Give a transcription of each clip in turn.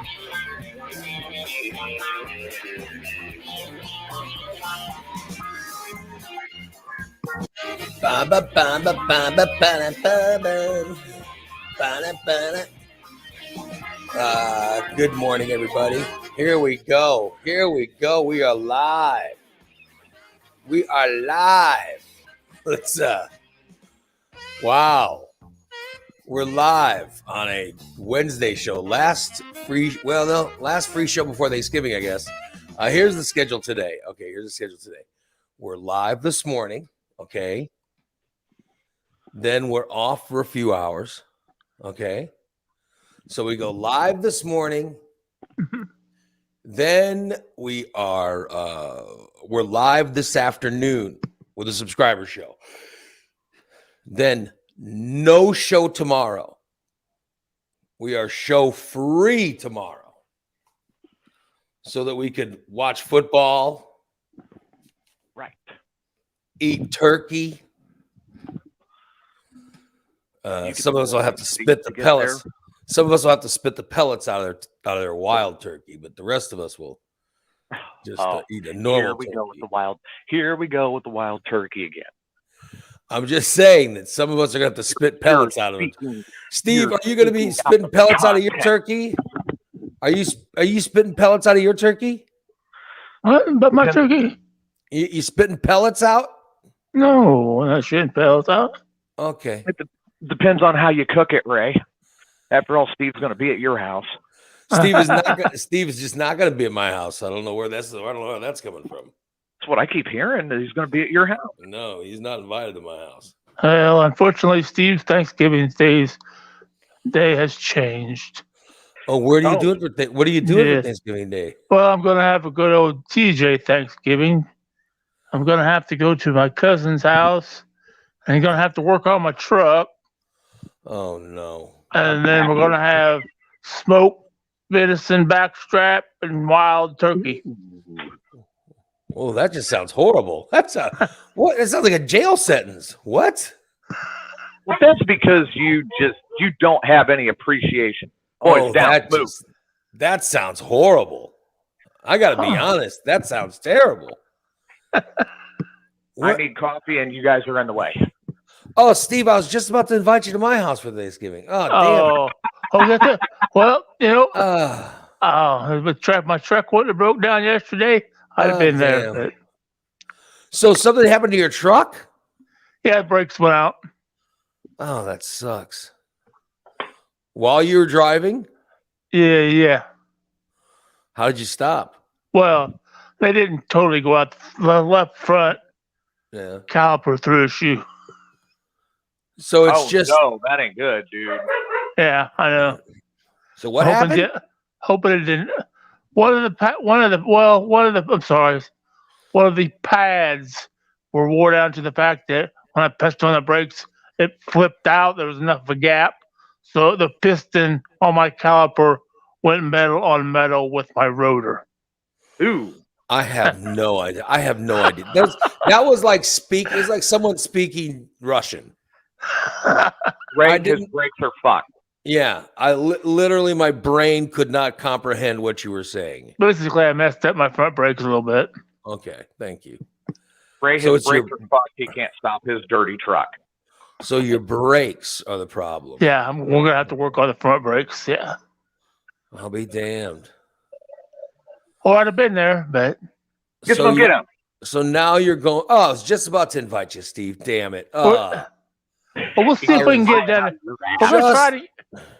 Good morning, everybody. Here we go. We are live. Let's wow. We're live on a Wednesday show. Last free show before Thanksgiving, I guess. Here's the schedule today. We're live this morning, okay? Then we're off for a few hours, okay? So we go live this morning. Then we're live this afternoon with a subscriber show. Then no show tomorrow. We are show free tomorrow so that we could watch football, right? Eat turkey. Some of us will have to spit the pellets. Some of us will have to spit the pellets out of their wild turkey, but the rest of us will just eat a normal turkey. Here we go with the wild turkey again. I'm just saying that some of us are going to have to spit pellets out of it. Steve, are you going to be spitting pellets out of your turkey? Are you spitting pellets out of your turkey? What? But my turkey? You spitting pellets out? No, I'm not shitting pellets out. Okay. It depends on how you cook it, Ray. After all, Steve's going to be at your house. Steve is just not going to be at my house. I don't know where that's coming from. That's what I keep hearing, that he's going to be at your house. No, he's not invited to my house. Well, unfortunately, Steve's Thanksgiving day has changed. Oh, what are you doing for Thanksgiving Day? Well, I'm going to have a good old TJ Thanksgiving. I'm going to have to go to my cousin's house, and he's going to have to work on my truck. Oh, no. And then we're going to have smoked venison backstrap and wild turkey. Oh, that just sounds horrible. It sounds like a jail sentence. What? Well, that's because you don't have any appreciation. That sounds horrible. I got to be honest. That sounds terrible. I need coffee, and you guys are in the way. Oh, Steve, I was just about to invite you to my house for Thanksgiving. Oh, damn. That's it. Well, my truck wouldn't have broke down yesterday. I'd have been there. But... So something happened to your truck? Yeah, the brakes went out. Oh, that sucks. While you were driving? Yeah. How did you stop? Well, they didn't totally go out the left front. Yeah. Caliper through a shoe. So it's no, that ain't good, dude. Yeah, I know. So what happened? Hoping it didn't. One of the pads were wore down to the fact that when I pressed on the brakes, it flipped out. There was enough of a gap, so the piston on my caliper went metal on metal with my rotor. Ooh. I have no idea. That was like it was like someone speaking Russian. His brakes are fucked. Yeah, literally my brain could not comprehend what you were saying. Basically, I messed up my front brakes a little bit. Okay, thank you. His brakes are fucked. He can't stop his dirty truck. So your brakes are the problem. Yeah, we're gonna have to work on the front brakes. Yeah, I'll be damned. Or I'd have been there, but get him. So now you're going. Oh, I was just about to invite you, Steve. Damn it. Well, we'll see if we can get it done.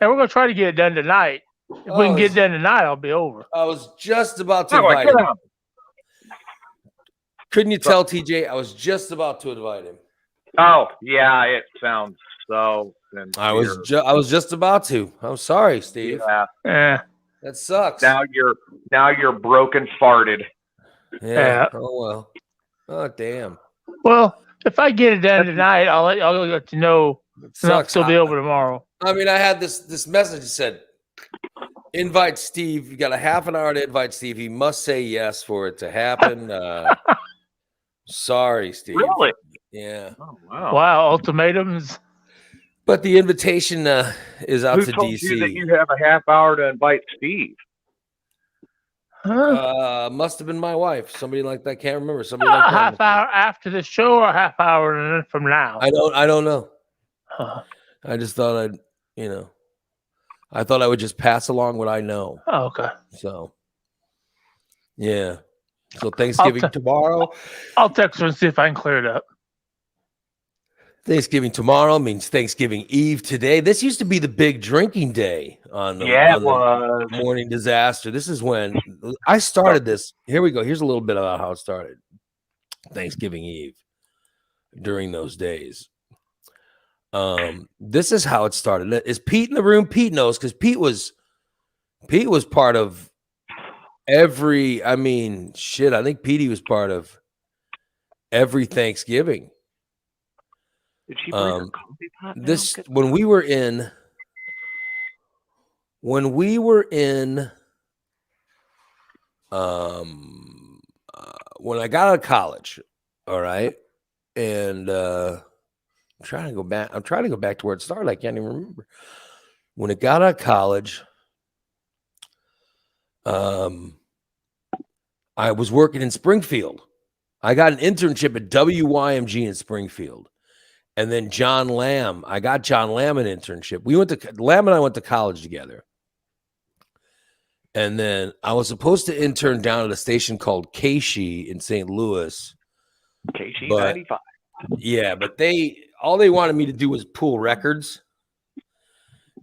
We're gonna try to get it done tonight. If we can get it done tonight, I'll be over. I was just about to invite him. Couldn't you tell, TJ? I was just about to invite him. Oh yeah, it sounds so sincere. I was just about to. I'm sorry, Steve. Yeah. That sucks. Now you're broken farted. Yeah. Oh well. Oh damn. Well, if I get it done tonight, I'll let you know. I'll still be over tomorrow. I mean, I had this message that said, invite Steve. You got a half an hour to invite Steve. He must say yes for it to happen. Sorry, Steve. Really? Yeah. Oh, wow. Wow, ultimatums. But the invitation is out Who to told DC. you that you have a half hour to invite Steve? Must have been my wife. Somebody like that. Can't remember. Somebody A like that. half hour after the show or a half hour from now? I don't know. Uh, I just thought I thought I would just pass along what I know. okay. So, yeah. So Thanksgiving tomorrow. I'll text her and see if I can clear it up. Thanksgiving tomorrow means Thanksgiving Eve today. This used to be the big drinking day on the, on the Morning Disaster. This is when I started this. Here we go. Here's a little bit about how it started. Thanksgiving Eve during those days. This is how it started. Is Pete in the room? Pete knows because Pete was part of every. I mean, shit. I think Petey was part of every Thanksgiving. Did she bring her coffee pot now? This when we were in when I got out of college, all right, and I'm trying to go back to where it started. I can't even remember. When I got out of college, I was working in Springfield. I got an internship at WYMG in Springfield. And then John Lamb, I got John Lamb an internship. Lamb and I went to college together. And then I was supposed to intern down at a station called Keishi in St. Louis. Keishi 95. Yeah, but all they wanted me to do was pull records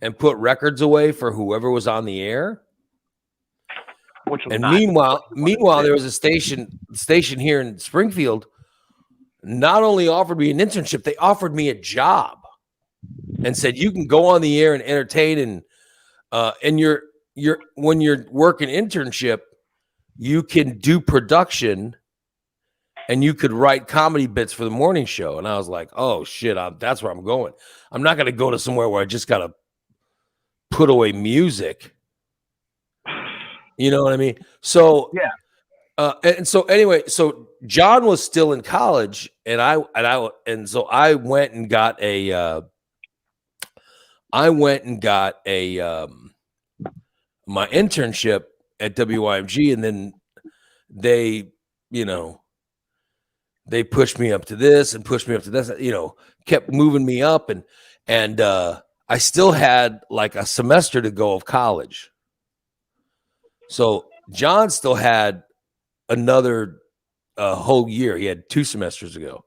and put records away for whoever was on the air. And meanwhile, there was a station here in Springfield. Not only offered me an internship, they offered me a job and said, you can go on the air and entertain. And when you're working internship, you can do production and you could write comedy bits for the morning show. And I was like, oh shit, that's where I'm going. I'm not going to go to somewhere where I just got to put away music. You know what I mean? So, yeah. And so anyway, so John was still in college, and so I went and got a my internship at WYMG, and then they pushed me up to this and pushed me up to this, kept moving me up, and I still had like a semester to go of college. So John still had another whole year. He had 2 semesters to go.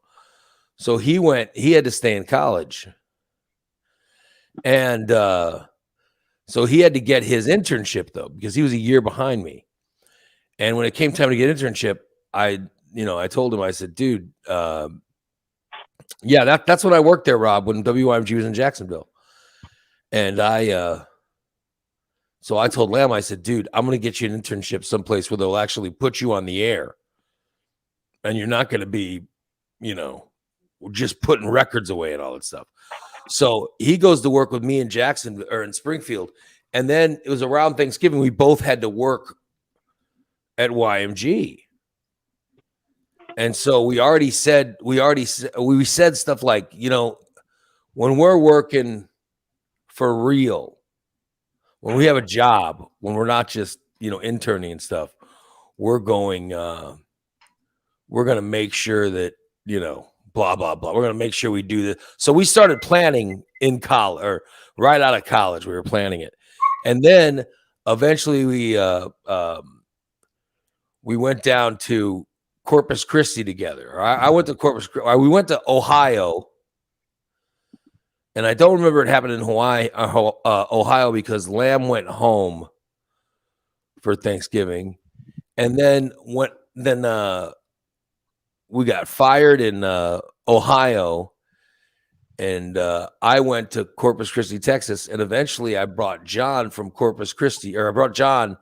So he had to stay in college. And so he had to get his internship though, because he was a year behind me. And when it came time to get internship, I told him, I said, dude, yeah, that's when I worked there, Rob, when WYMG was in Jacksonville. And so I told Lamb, I said, dude, I'm going to get you an internship someplace where they'll actually put you on the air. And you're not going to be, just putting records away and all that stuff. So he goes to work with me in Jackson or in Springfield. And then it was around Thanksgiving. We both had to work at YMG. And so we said stuff like, when we're working for real, when we have a job, when we're not just, interning and stuff, we're going to make sure that, blah, blah, blah. We're going to make sure we do this. So we started planning in college, or right out of college, we were planning it. And then eventually we went down to Corpus Christi together. I went to we went to Ohio. And I don't remember it happened in Ohio, because Lamb went home for Thanksgiving, and then we got fired in Ohio, and I went to Corpus Christi, Texas, and eventually I brought John from Corpus Christi, or I brought John.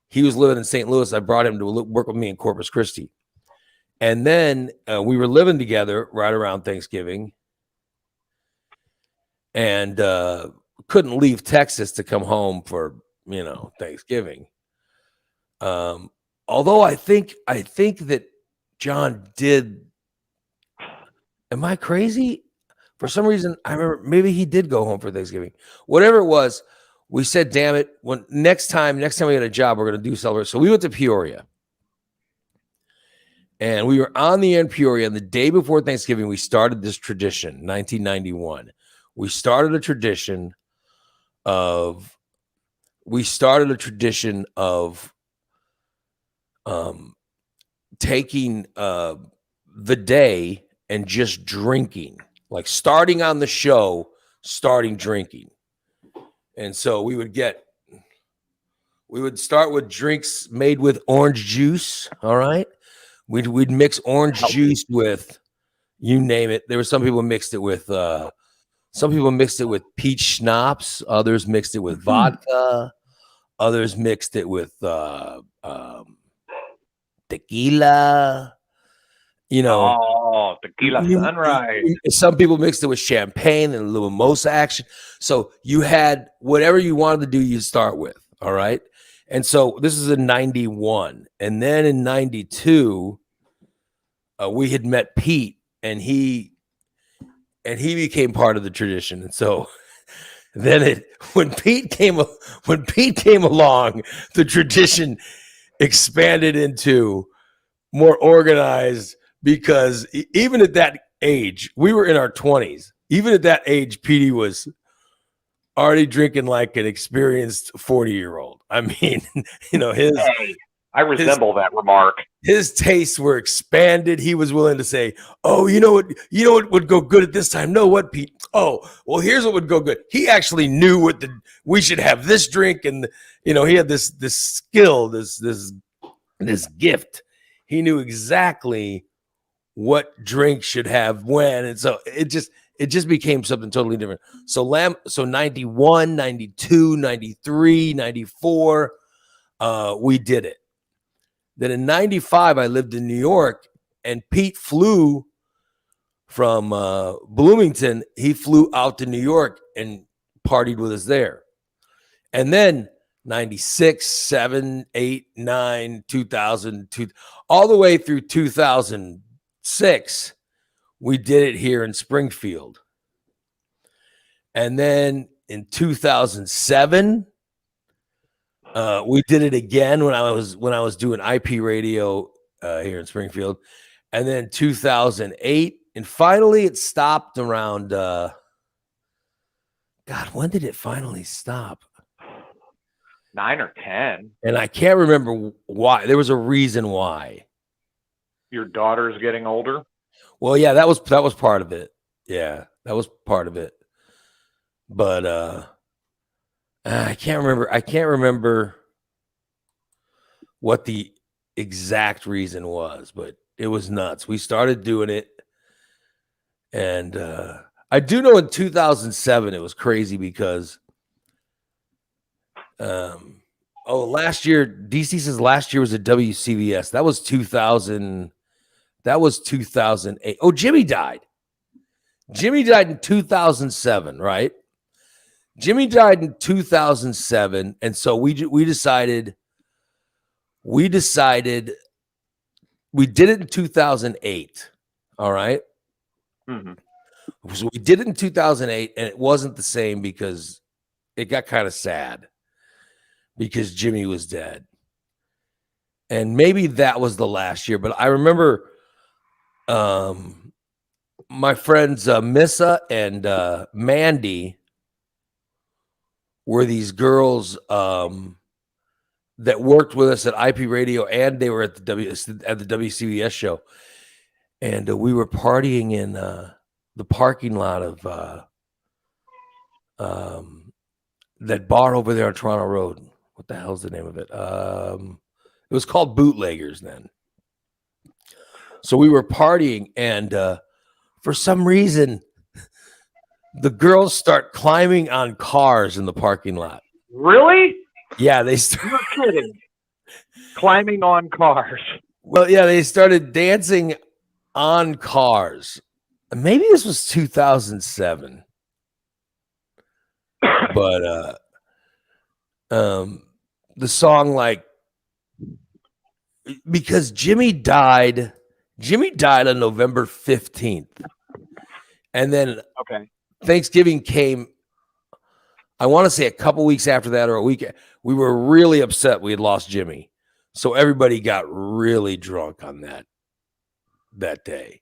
He was living in St. Louis. I brought him to work with me in Corpus Christi, and then we were living together right around Thanksgiving. And couldn't leave Texas to come home for, Thanksgiving. Although I think that John did. Am I crazy? For some reason, I remember maybe he did go home for Thanksgiving. Whatever it was, we said, damn it, when next time we get a job, we're going to do celebrate. So we went to Peoria. And we were on the end Peoria, and the day before Thanksgiving, we started this tradition, 1991. We started a tradition of taking the day and just drinking, like starting on the show, starting drinking. And so we would start with drinks made with orange juice. All right. We'd mix orange juice with, you name it. There were some people mixed it with peach schnapps. Others mixed it with vodka. Others mixed it with tequila. You know, tequila sunrise. Some people mixed it with champagne and a little mimosa action. So you had whatever you wanted to do, you start with. All right. And so this is in 91. And then in 92, we had met Pete, and he became part of the tradition. And so then when Pete came along, the tradition expanded into more organized, because even at that age, we were in our 20s. Even at that age, Petey was already drinking like an experienced 40-year-old. I mean, you know, I resemble that remark. His tastes were expanded. He was willing to say, "Oh, you know what would go good at this time? No, what, Pete? Oh, well, here's what would go good." He actually knew we should have this drink, and you know, he had this skill, this gift. He knew exactly what drink should have when, and so it just became something totally different. So 91, 92, 93, 94, we did it. Then in 95, I lived in New York, and Pete flew from Bloomington. He flew out to New York and partied with us there. And then 96, 7, 8, 9, 2000, all the way through 2006, we did it here in Springfield. And then in 2007, we did it again when I was doing IP radio here in Springfield. And then 2008, and finally it stopped around God, when did it finally stop? 9 or 10. And I can't remember why. There was a reason why. Your daughter's getting older? Well, yeah, that was part of it. Yeah, that was part of it. But I can't remember what the exact reason was, but it was nuts. We started doing it, and I do know in 2007 it was crazy because last year, DC says last year was at WCVS. That was 2000. That was 2008. Oh, Jimmy died. Jimmy died in 2007, right? Jimmy died in 2007, and so we decided we did it in 2008. All right. Mm-hmm. So we did it in 2008, and it wasn't the same because it got kind of sad because Jimmy was dead. And maybe that was the last year, but I remember my friends Missa and Mandy were these girls that worked with us at IP Radio, and they were at the WCBS show, and we were partying in the parking lot of that bar over there on Toronto Road. What the hell's the name of it? It was called Bootleggers then. So we were partying, and for some reason, the girls start climbing on cars in the parking lot. Really? Yeah, they started. You're kidding. Climbing on cars. Well, yeah, they started dancing on cars. Maybe this was 2007. But the song, like, because Jimmy died on November 15th. And then okay, Thanksgiving came I want to say a couple weeks after that, or a week, we were really upset we had lost Jimmy. So everybody got really drunk on that day.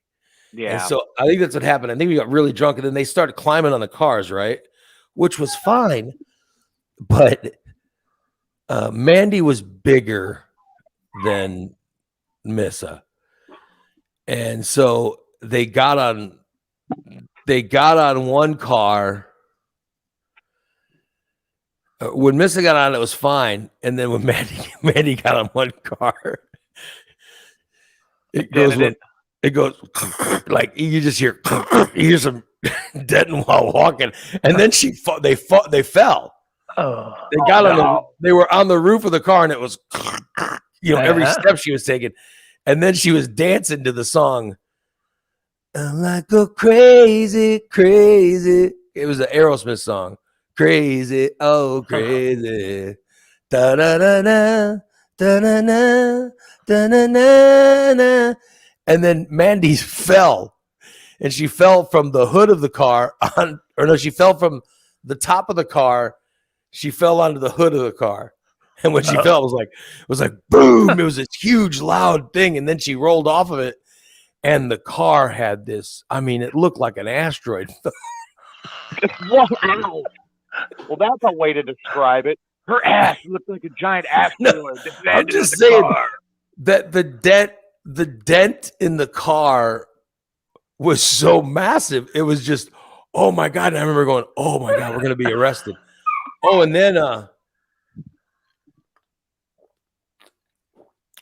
Yeah. And so I think that's what happened. I think we got really drunk, and then they started climbing on the cars, right? Which was fine, but Mandy was bigger than Missa, and so they got on one car. When Missa got on, it was fine, and then when Mandy got on one car, it goes like you just hear some denting while walking, and then they fell. They got on they were on the roof of the car, and it was every step she was taking, and then she was dancing to the song. I'm like go crazy, crazy. It was an Aerosmith song. Crazy, oh crazy. Da da da da da da da da da da. And then Mandy fell, and she fell from the hood of the car she fell from the top of the car. She fell onto the hood of the car, and when she fell, it was like boom! It was this huge, loud thing, and then she rolled off of it, and the car had this. I mean, it looked like an asteroid. Wow. Well, that's a way to describe it. Her ass looked like a giant asteroid. I'm just saying that the dent in the car was so massive. It was just, oh my God. And I remember going, oh my God, we're going to be arrested. Oh, and then,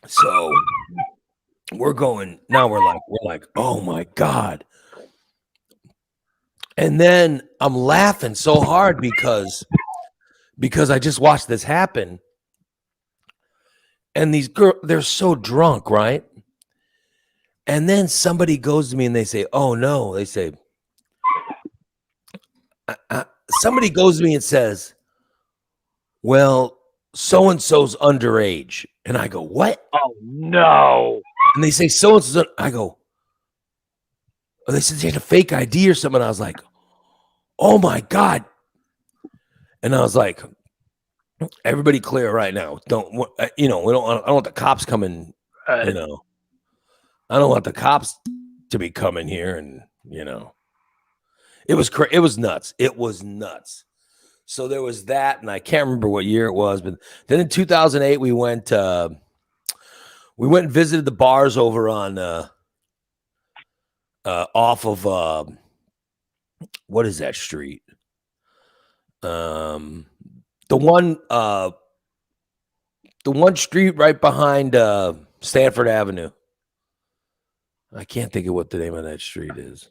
so we're like, oh my God. And then I'm laughing so hard because I just watched this happen. And these girls, they're so drunk, right? And then somebody goes to me and they say, oh no, they say, somebody goes to me and says, well, so-and-so's underage. And I go, what? Oh no. And they say, so-and-so's, I go, they said she had a fake ID or something. I was like, oh my God. And I was like, everybody clear right now. I don't want the cops coming, I don't want the cops to be coming here. And, it was nuts. It was nuts. So there was that. And I can't remember what year it was, but then in 2008, we went and visited the bars over on, off of what is that street? The one street right behind Stanford Avenue. I can't think of what the name of that street is.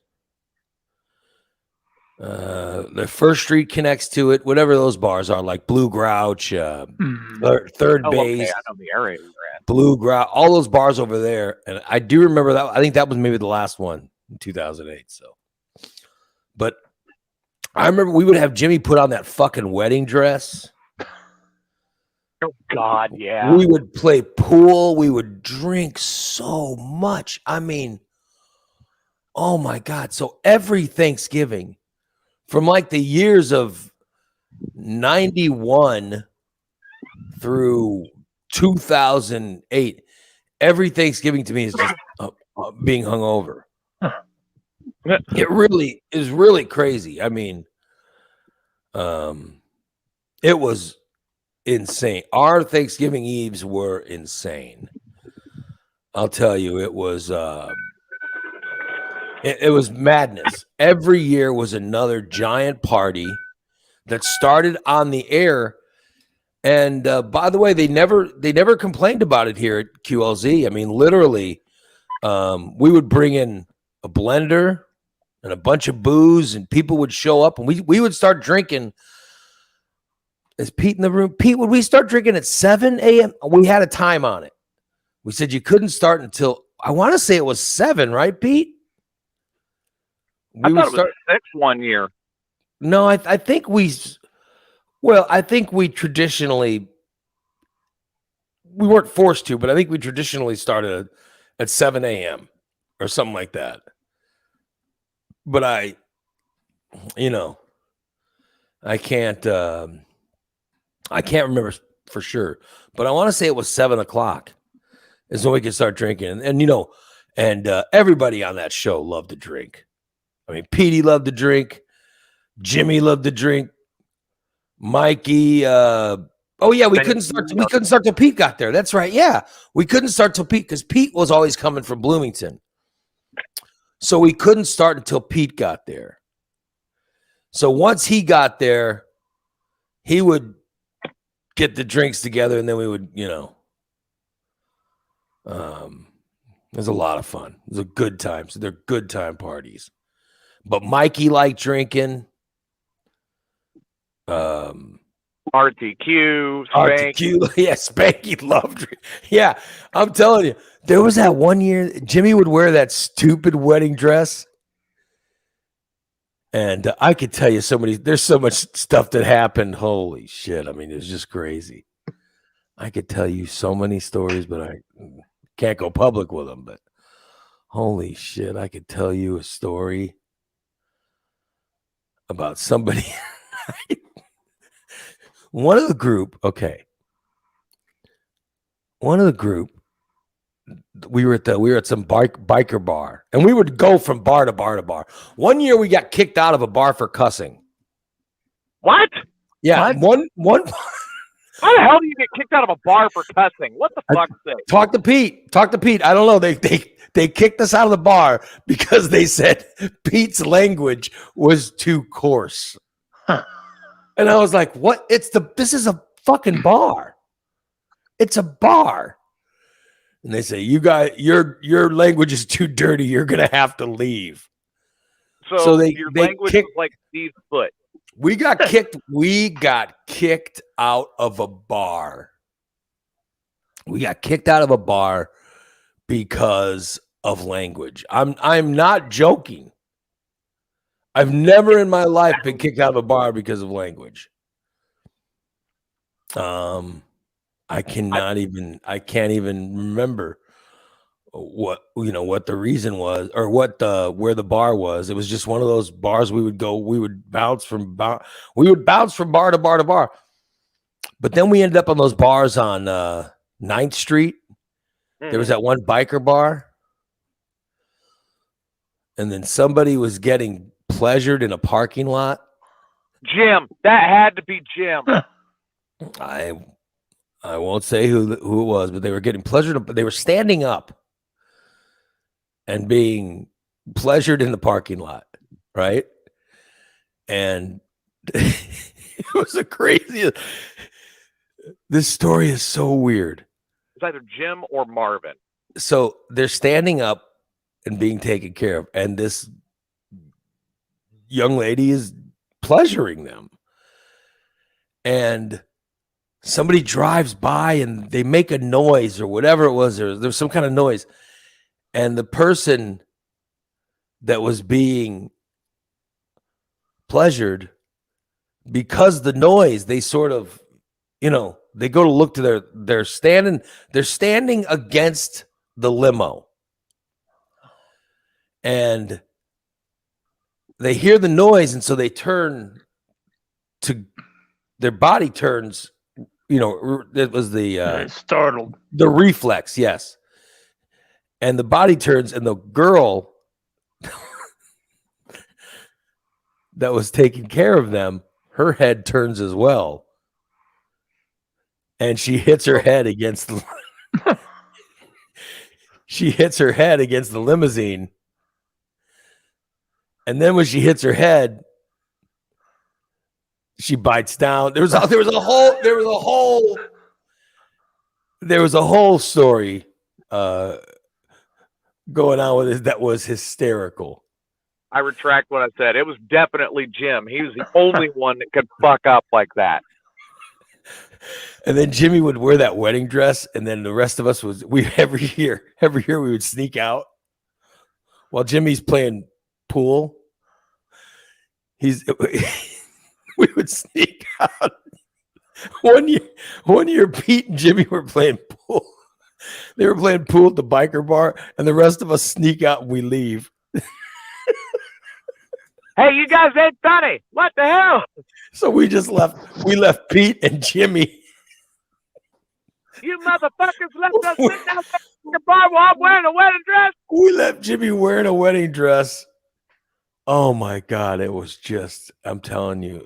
The first street connects to it, whatever those bars are, like Blue Grouch, Third Base, Okay. I know the area you're at. Blue Grouch, all those bars over there. And I do remember that. I think that was maybe the last one in 2008. So, but I remember we would have Jimmy put on that fucking wedding dress. Oh God, yeah. We would play pool. We would drink so much. I mean, oh my God. So every Thanksgiving from like the years of 91 through 2008, every Thanksgiving to me is just being hungover. It really is really crazy. I mean, it was insane. Our Thanksgiving Eves were insane. I'll tell you, it was it was madness. Every year was another giant party that started on the air. And by the way, they never complained about it here at QLZ. I mean, literally, we would bring in a blender and a bunch of booze, and people would show up, and we would start drinking. Is Pete in the room? Pete, would we start drinking at 7 a.m.? We had a time on it. We said you couldn't start until, I want to say it was 7, right, Pete? I thought it was 6 one year. No, I think we traditionally, we weren't forced to, but I think we traditionally started at 7 a.m. or something like that. But I can't remember for sure, but I want to say it was 7:00 is when we could start drinking. And everybody on that show loved to drink. I mean, Petey loved to drink. Jimmy loved to drink. Mikey. We couldn't start till Pete got there. That's right. Yeah, we couldn't start till Pete because Pete was always coming from Bloomington. So we couldn't start until Pete got there. So once he got there, he would get the drinks together, and then we would, it was a lot of fun. It was a good time. So they're good time parties. But Mikey liked drinking. RTQ, RTQ, yeah, Spanky loved drinking. Yeah, I'm telling you, there was that one year Jimmy would wear that stupid wedding dress. And I could tell you there's so much stuff that happened. Holy shit. I mean, it was just crazy. I could tell you so many stories, but I can't go public with them. But holy shit, I could tell you a story about somebody. One of the group, we were at some biker bar, and we would go from bar to bar to bar. One year we got kicked out of a bar for cussing. What? Yeah, what? one. How the hell do you get kicked out of a bar for cussing? What the fuck's sake? Talk to Pete. I don't know. They kicked us out of the bar because they said Pete's language was too coarse. Huh. And I was like, "What? This is a fucking bar. It's a bar." And they say, "You guys, your language is too dirty. You're gonna have to leave." So your language was like Steve's foot. We got kicked. We got kicked out of a bar. We got kicked out of a bar because of language. I'm not joking. I've never in my life been kicked out of a bar because of language. I can't even remember what the reason was or where the bar was. It was just one of those bars we would bounce from bar to bar to bar. But then we ended up on those bars on 9th Street. There was that one biker bar. And then somebody was getting pleasured in a parking lot. Jim. That had to be Jim. I won't say who it was, but they were getting pleasured. They were standing up and being pleasured in the parking lot, right? And it was a crazy. This story is so weird. It's either Jim or Marvin. So they're standing up and being taken care of, and this young lady is pleasuring them. And somebody drives by and they make a noise or whatever it was. There's some kind of noise. And the person that was being pleasured, because the noise, they sort of, they go to look to they're standing against the limo. And they hear the noise, and so they turn to, their body turns, it was the startled. The reflex, yes. And the body turns, and the girl that was taking care of them, her head turns as well. And she hits her head against the limousine. And then when she hits her head, she bites down. There was a whole story going on with it that was hysterical. I retract what I said. It was definitely Jim. He was the only one that could fuck up like that. And then Jimmy would wear that wedding dress, and then the rest of us every year we would sneak out while Jimmy's playing pool. We would sneak out. One year, Pete and Jimmy were playing pool. They were playing pool at the biker bar, and the rest of us sneak out and we leave. Hey, you guys ain't funny. What the hell? So we left Pete and Jimmy. You motherfuckers left us sitting out there in the bar while I'm wearing a wedding dress. We left Jimmy wearing a wedding dress. Oh my God. It was just, I'm telling you,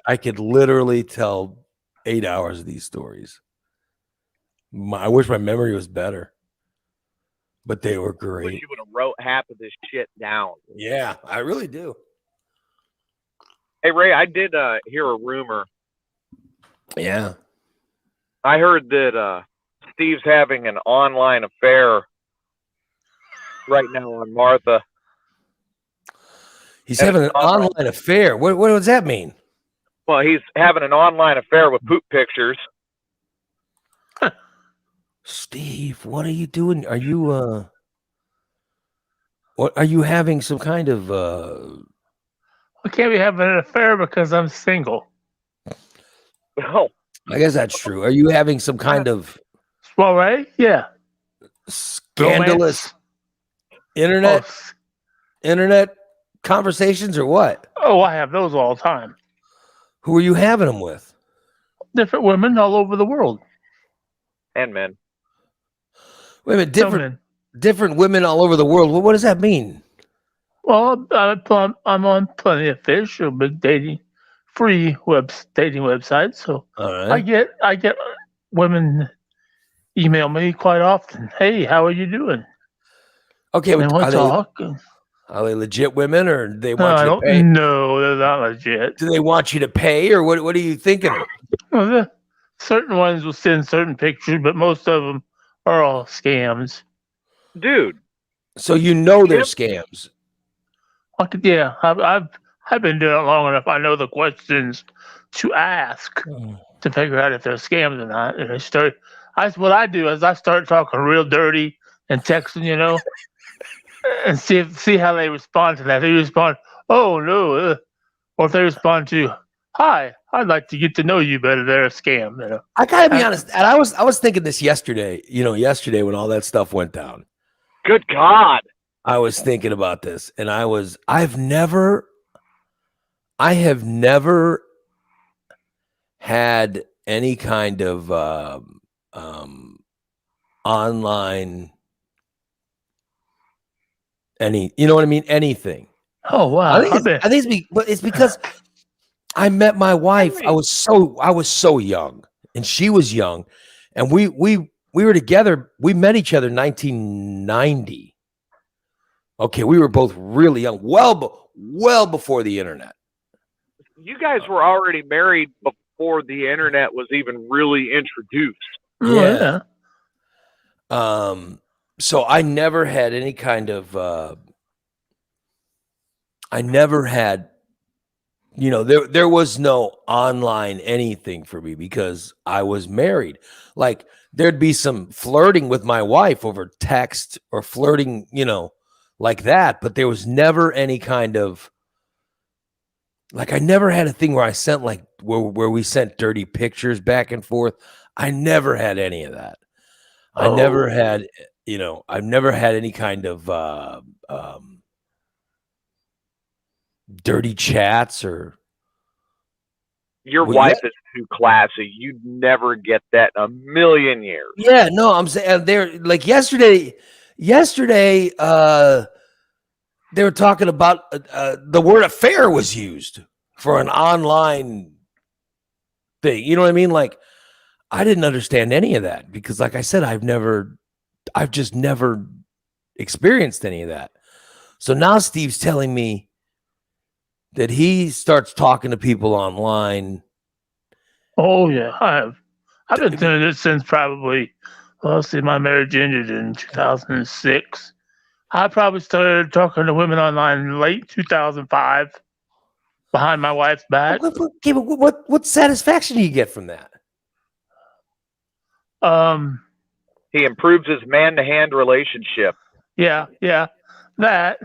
I could literally tell 8 hours of these stories. I wish my memory was better, but they were Wish great. you would have wrote half of this shit down. Yeah, I really do. Hey, Ray, I did hear a rumor. Yeah. I heard that Steve's having an online affair right now on Martha. He's having an online affair. What does that mean? Well, he's having an online affair with poop pictures. Steve, what are you doing? Are you what are you having some kind of I can't be having an affair because I'm single. Oh, I guess that's true. Are you having some kind of Well, right? Yeah. scandalous Romance. internet conversations or what? Oh, I have those all the time. Who are you having them with? Different women all over the world. and men. Wait a minute, Some men. different women all over the world. What does that mean? Well, I'm on Plenty of Fish, a big dating website. So All I right. get women email me quite often. Hey, how are you doing? Okay, They want to talk. are they legit women or do they No, want I you to don't. pay? No, they're not legit. Do they want you to pay or what are you thinking? Well, certain ones will send certain pictures, but most of them are all scams. Dude, So you know they're Yep. scams. Yeah, I've been doing it long enough. I know the questions to ask to figure out if they're scams or not. And what I do is I start talking real dirty and texting, and see how they respond to that. If they respond, "Oh no," or if they respond to, "Hi, I'd like to get to know you better." They're a scam. I gotta be honest, and I was thinking this yesterday. Yesterday when all that stuff went down, good God. I was thinking about this, and I have never had any kind of online you know what I mean? Anything. Oh wow! But it's because I met my wife. I was so young, and she was young, and we were together. We met each other in 1990. Okay, we were both really young, well before the internet. You guys were already married before the internet was even really introduced. Yeah. So I never had any kind of I never had there was no online anything for me because I was married. Like there'd be some flirting with my wife over text or flirting, like that, but there was never any kind of I never had a thing where I sent where we sent dirty pictures back and forth. I never had any of that. I never had, I've never had any kind of dirty chats or. Your wife is too classy. You'd never get that in a million years. Yeah, no, I'm saying they're like yesterday. Yesterday, they were talking about the word affair was used for an online thing. You know what I mean? Like, I didn't understand any of that because, like I said, I've just never experienced any of that. So now Steve's telling me that he starts talking to people online. Oh yeah, I've been doing it since probably. Well, let's see, my marriage ended in 2006. I probably started talking to women online in late 2005, behind my wife's back. Okay, but what satisfaction do you get from that? He improves his man-to-hand relationship. Yeah, that.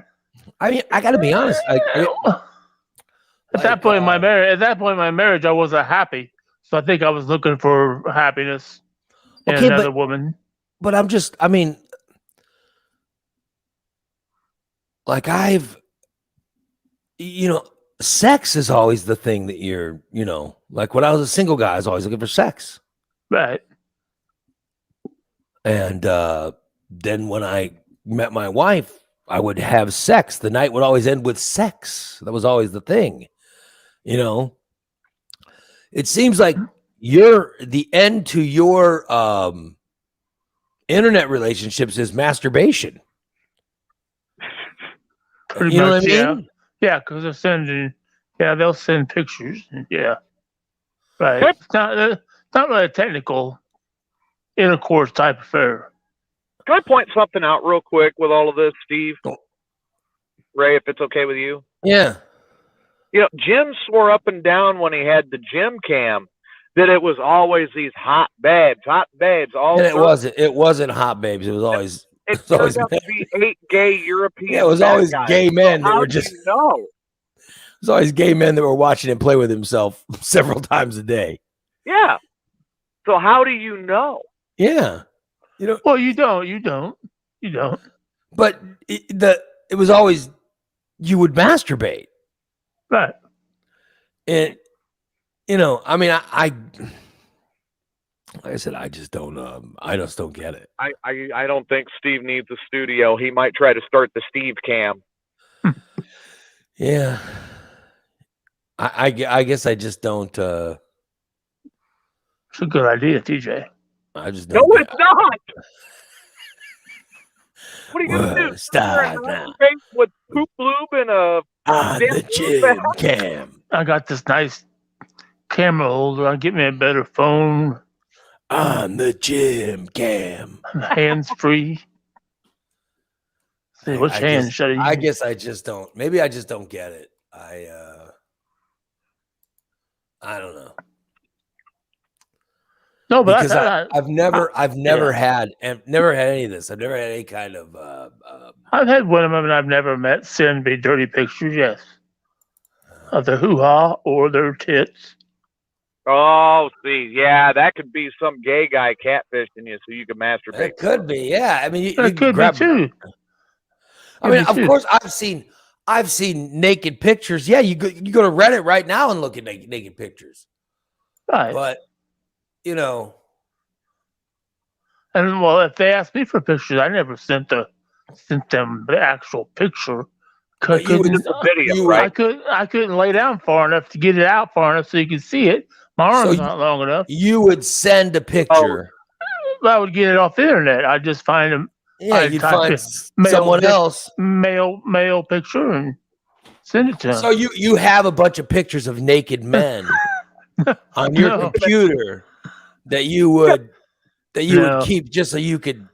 I mean, I got to be honest. At that point in my marriage, I wasn't happy. So I think I was looking for happiness in another woman. But I mean, like sex is always the thing that you're, like when I was a single guy, I was always looking for sex. Right. And then when I met my wife, I would have sex. The night would always end with sex. That was always the thing. It seems like the end to your internet relationships is masturbation. Pretty You know much, what I yeah. mean? Yeah, because they'll send pictures. Yeah. Right. Yep. It's not really a technical intercourse type affair. Can I point something out real quick with all of this, Steve? Oh. Ray, if it's okay with you. Yeah. Jim swore up and down when he had the gym cam that it was always these hot babes. All And it wasn't hot babes. It was always It it's always turned out to be 8 gay European. Yeah, it was fat always guys. gay men So that how were do just you know? it was always gay men that were watching him play with himself several times a day. Yeah. So how do you know? Yeah. Well, you don't. But it was always you would masturbate. Right. And I mean, I like I said, I just don't get it. I don't think Steve needs a studio. He might try to start the Steve cam. Yeah. I guess I just don't It's a good idea, TJ. I just No, don't it's not. What are you gonna do? Stop now. With poop lube and a On the gym cam. I got this nice camera holder. I'll get me a better phone. On the gym cam. Hands free. See, which hand should I use? I guess I just don't. Maybe I just don't get it. I don't know. No, but Because I've never had any of this. I've never had any kind of I've had women I've never met send me dirty pictures, yes. Of their hoo-ha or their tits. Oh, see, yeah, that could be some gay guy catfishing you so you can masturbate. it could be, yeah. I mean, you It can could be grab too. I mean, of course, I've seen naked pictures. Yeah, you go to Reddit right now and look at naked pictures. Right. But and well, if they asked me for pictures, I never sent them the actual picture. But you would- Just a video, you- right? I couldn't lay down far enough to get it out far enough so you could see it. My arm's not long enough. you would send a picture. I would get it off the internet. I'd just find them Yeah, I'd you'd type find it, male someone pic- else. male picture and send it to them. So you have a bunch of pictures of naked men on your No. computer that you would No. keep just so you could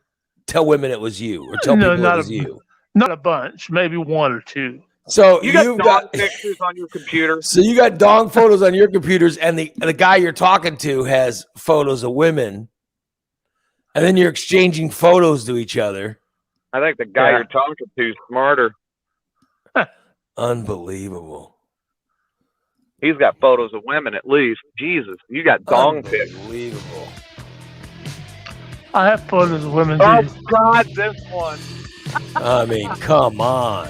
tell women it was you or tell No, people it not was a- you. Not a bunch, maybe one or two. So You got you've dog got pictures on your computer. so you got dong photos on your computers, and the guy you're talking to has photos of women, and then you're exchanging photos to each other. I think the guy Yeah. you're talking to is smarter. Unbelievable. He's got photos of women at least. Jesus, you got dong pics. Unbelievable. I have photos of women Oh too. God, this one. I mean, come on.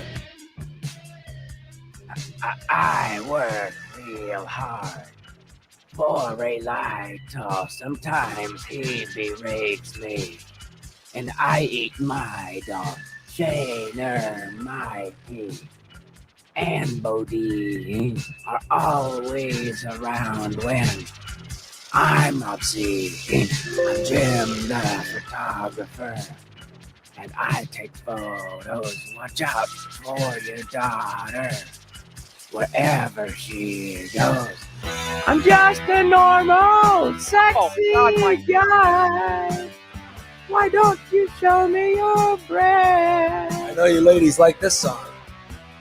I work real hard for a lighter. Sometimes he berates me, and I eat my dog. Shayner, my pig, and Bodie are always around when I'm not seen. I'm Jim the photographer, and I take photos. Watch out for your daughter wherever she goes. I'm just a normal, sexy guy. Why don't you show me your breath? I know you ladies like this song.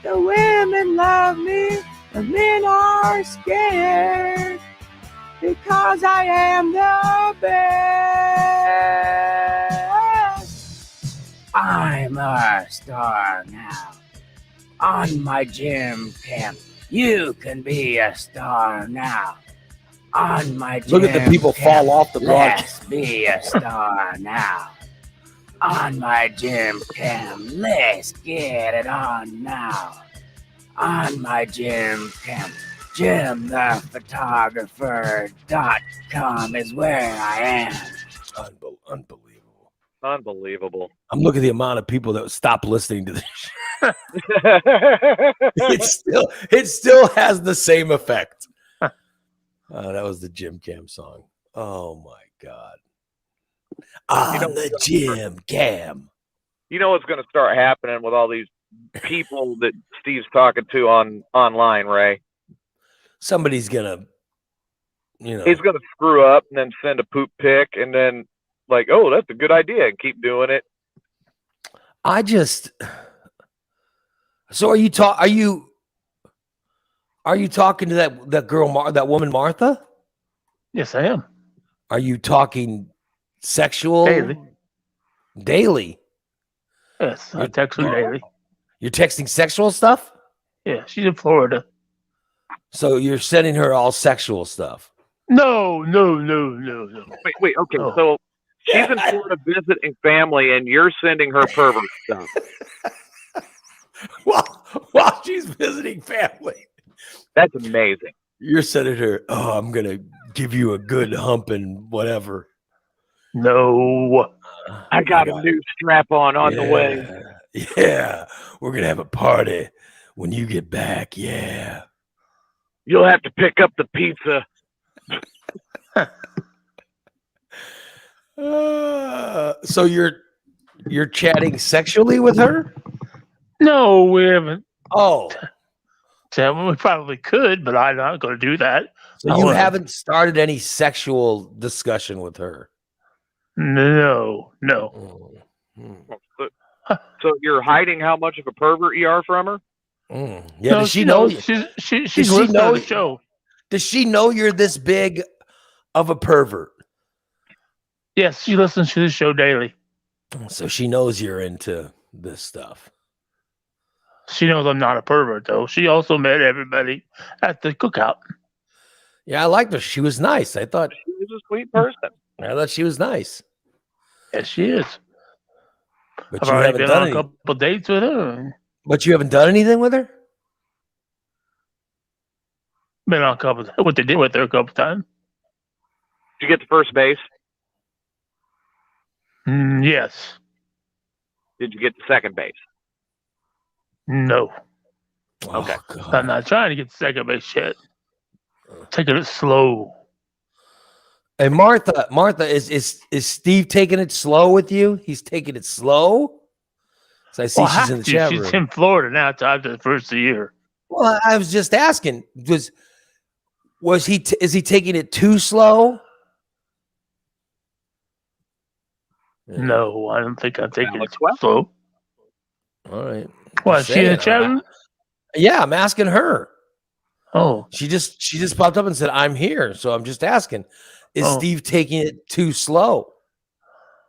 The women love me, the men are scared because I am the best. I'm a star now. On my gym cam, you can be a star now. On my gym Look at the people cam, fall off the broadcast. let's be a star now. on my gym cam. Let's get it on now. On my gym cam. JimThePhotographer.com is where I am. Unbelievable. Unbelievable. I'm looking at the amount of people that stop listening to this. It still has the same effect. That was the Gym Cam song. Oh my God. On the Gym Cam. You know what's going to start happening with all these people that Steve's talking to online, Ray? Somebody's gonna, he's going to screw up and then send a poop pic and then like, oh, that's a good idea, and keep doing it. So are you talking to that girl, that woman Martha? Yes, I am. Are you talking sexual? Daily. Yes, I text her daily. You're texting sexual stuff? Yeah, she's in Florida. So you're sending her all sexual stuff? No. Wait. Okay, Oh. so she's in Florida visiting family, and you're sending her pervert stuff. While she's visiting family. That's amazing. You're sending her, oh, I'm going to give you a good hump and whatever. No. I got a new strap-on the way. Yeah. We're going to have a party when you get back. Yeah. You'll have to pick up the pizza. So you're chatting sexually with her? No, we haven't. Oh. We probably could, but I'm not going to do that. So you haven't started any sexual discussion with her? No. So you're hiding how much of a pervert you are from her? Yeah. No, Does she know? She's Does she listening know to the show. Does she know you're this big of a pervert? Yes, she listens to the show daily. So she knows you're into this stuff. She knows I'm not a pervert, though. She also met everybody at the cookout. Yeah, I liked her. She was nice. I thought She's a sweet person. she was nice. Yes, she is. But I've you already haven't been done on a any, couple dates with her. But you haven't done anything with her? Been on a couple. What they did with her a couple times. Did you get to first base? Yes. Did you get to second base? No. Okay. Oh, God. I'm not trying to get to second base yet. Taking it slow. And Martha, is Steve taking it slow with you? He's taking it slow? So I see she's in the chat room. She's in Florida now. After the first of the year. Well, I was just asking, is he taking it too slow? No, I don't think I'm taking it Well, slow. All right. What? She in the chat room? Yeah, I'm asking her. Oh, She just popped up and said, "I'm here." So I'm just asking, is Oh. Steve taking it too slow?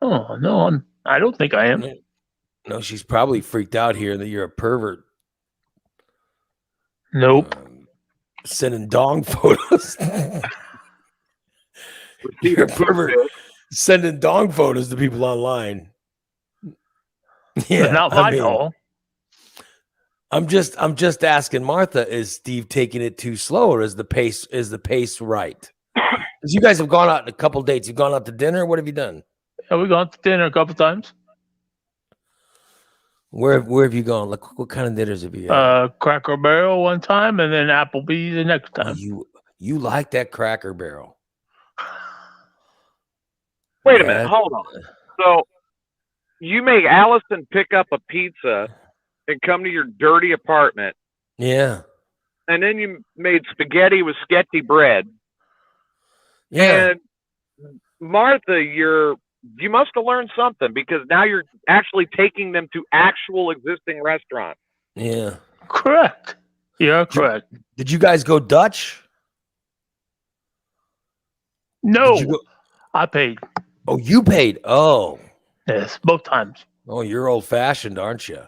No, I don't think I am. No, she's probably freaked out here that you're a pervert. Nope. Sending dong photos. You're a pervert. Sending dong photos to people online. Yeah, Not my call. I'm just asking Martha, is Steve taking it too slow, or is the pace right? Because you guys have gone out on a couple dates. You've gone out to dinner. What have you done? Yeah, we gone to dinner a couple times. Where have you gone? Like, what kind of dinners have you had? Cracker Barrel one time, and then Applebee's the next Oh, time. you like that Cracker Barrel? Wait a Yeah. minute. Hold on. So you make Allison pick up a pizza and come to your dirty apartment, Yeah, and then you made spaghetti with sketchy bread. yeah. And Martha, you must have learned something, because now you're actually taking them to actual existing restaurants. Yeah. Correct. Yeah, correct. Did you guys go Dutch? No, Did you go- I paid. Oh, you paid. Oh, Yes, both times. you're old fashioned, aren't you?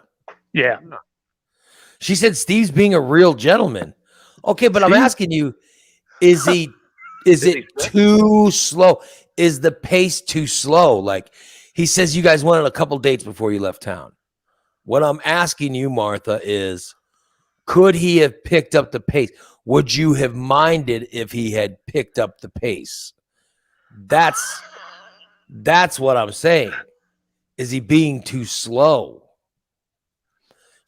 Yeah. She said Steve's being a real gentleman. Okay, but I'm Steve? asking you, is it he too slow? Is the pace too slow? Like He says you guys went on a couple dates before you left town. What I'm asking you, Martha, is could he have picked up the pace? Would you have minded if he had picked up the pace? That's what I'm saying. Is he being too slow?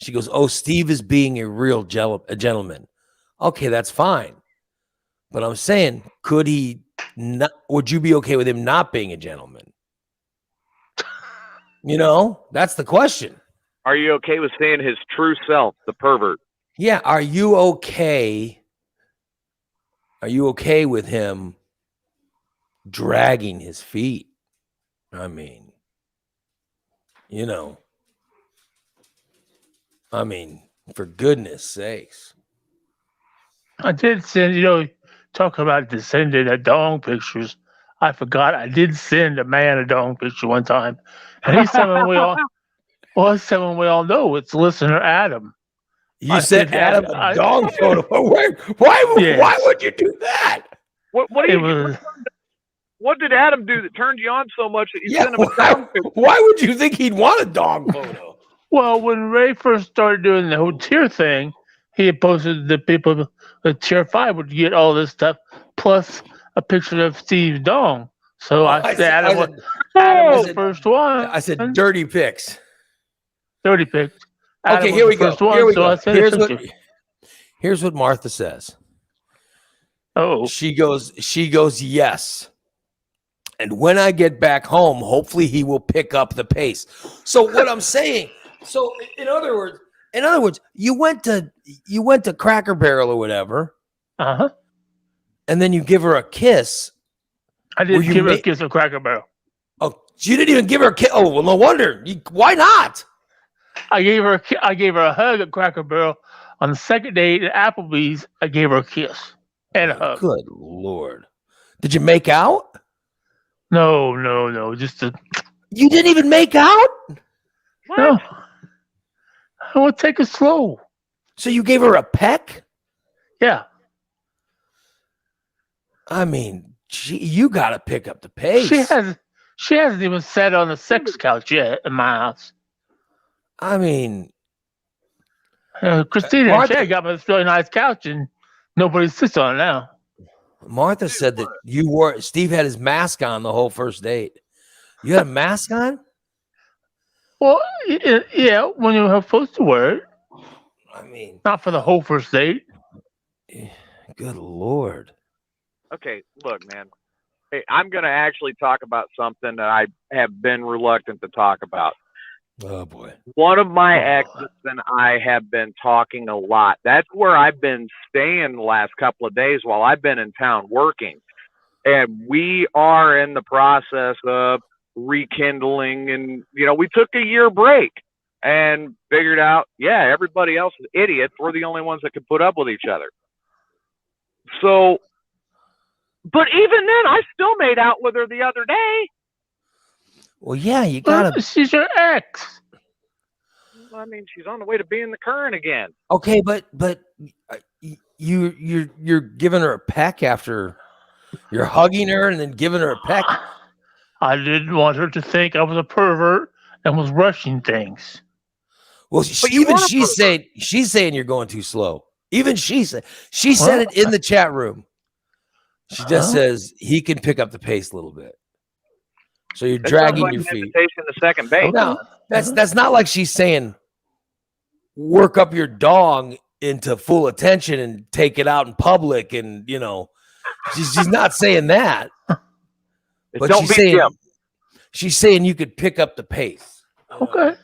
She goes, oh, Steve is being a real gentleman. Okay, that's fine. But I'm saying, could he not? Would you be okay with him not being a gentleman? You know, that's the question. Are you okay with seeing his true self, the pervert? Yeah. Are you okay? Are you okay with him dragging his feet? I mean, you know, for goodness sakes. I did send, talk about sending a dong pictures. I forgot I did send a man a dong picture one time. And he's someone we all know. It's listener Adam. You said Adam a dong photo. Why would you do that? What did Adam do that turned you on so much that you sent him a dong picture? Why would you think he'd want a dong photo? Well, when Ray first started doing the whole tier thing, he had posted the people the tier 5 would get all this stuff plus a picture of Steve's dong. So I said Adam was the first one. I said dirty pics. Dirty pics. Okay, here we go. Here's what Martha says. Oh. She goes, yes. And when I get back home, hopefully he will pick up the pace. So what I'm saying, in other words, you went to Cracker Barrel or whatever. Uh-huh. And then you give her a kiss. I didn't give her a kiss at Cracker Barrel. Oh, you didn't even give her a kiss. Oh, well, no wonder. Why not? I gave her a hug at Cracker Barrel. On the second date at Applebee's, I gave her a kiss and a hug. Good Lord. Did you make out? No. You didn't even make out? What? No. I want to take it slow. So you gave her a peck? Yeah. I mean, you got to pick up the pace. She hasn't even sat on the sex couch yet in my house. I mean, Christina and Chad got me this really nice couch, and nobody sits on it now. Martha said that Steve had his mask on the whole first date. You had a mask on? Well, yeah, when you were supposed to wear it. I mean, not for the whole first date. Good Lord. Okay, look, man. Hey, I'm going to actually talk about something that I have been reluctant to talk about. Oh, boy. One of my exes and I have been talking a lot. That's where I've been staying the last couple of days while I've been in town working. And we are in the process of rekindling. And, we took a year break and figured out, everybody else is idiots. We're the only ones that can put up with each other. So, but even then, I still made out with her the other day. Well, yeah, you gotta. She's your ex. I mean, she's on the way to being the current again. Okay, but you're giving her a peck after you're hugging her and then giving her a peck. I didn't want her to think I was a pervert and was rushing things. Well, she's saying you're going too slow. Even she said it in the chat room. She just says he can pick up the pace a little bit. So you're dragging your feet. The second base. No, that's not like she's saying work up your dong into full attention and take it out in public, and she's not saying that. But she's saying you could pick up the pace. Okay.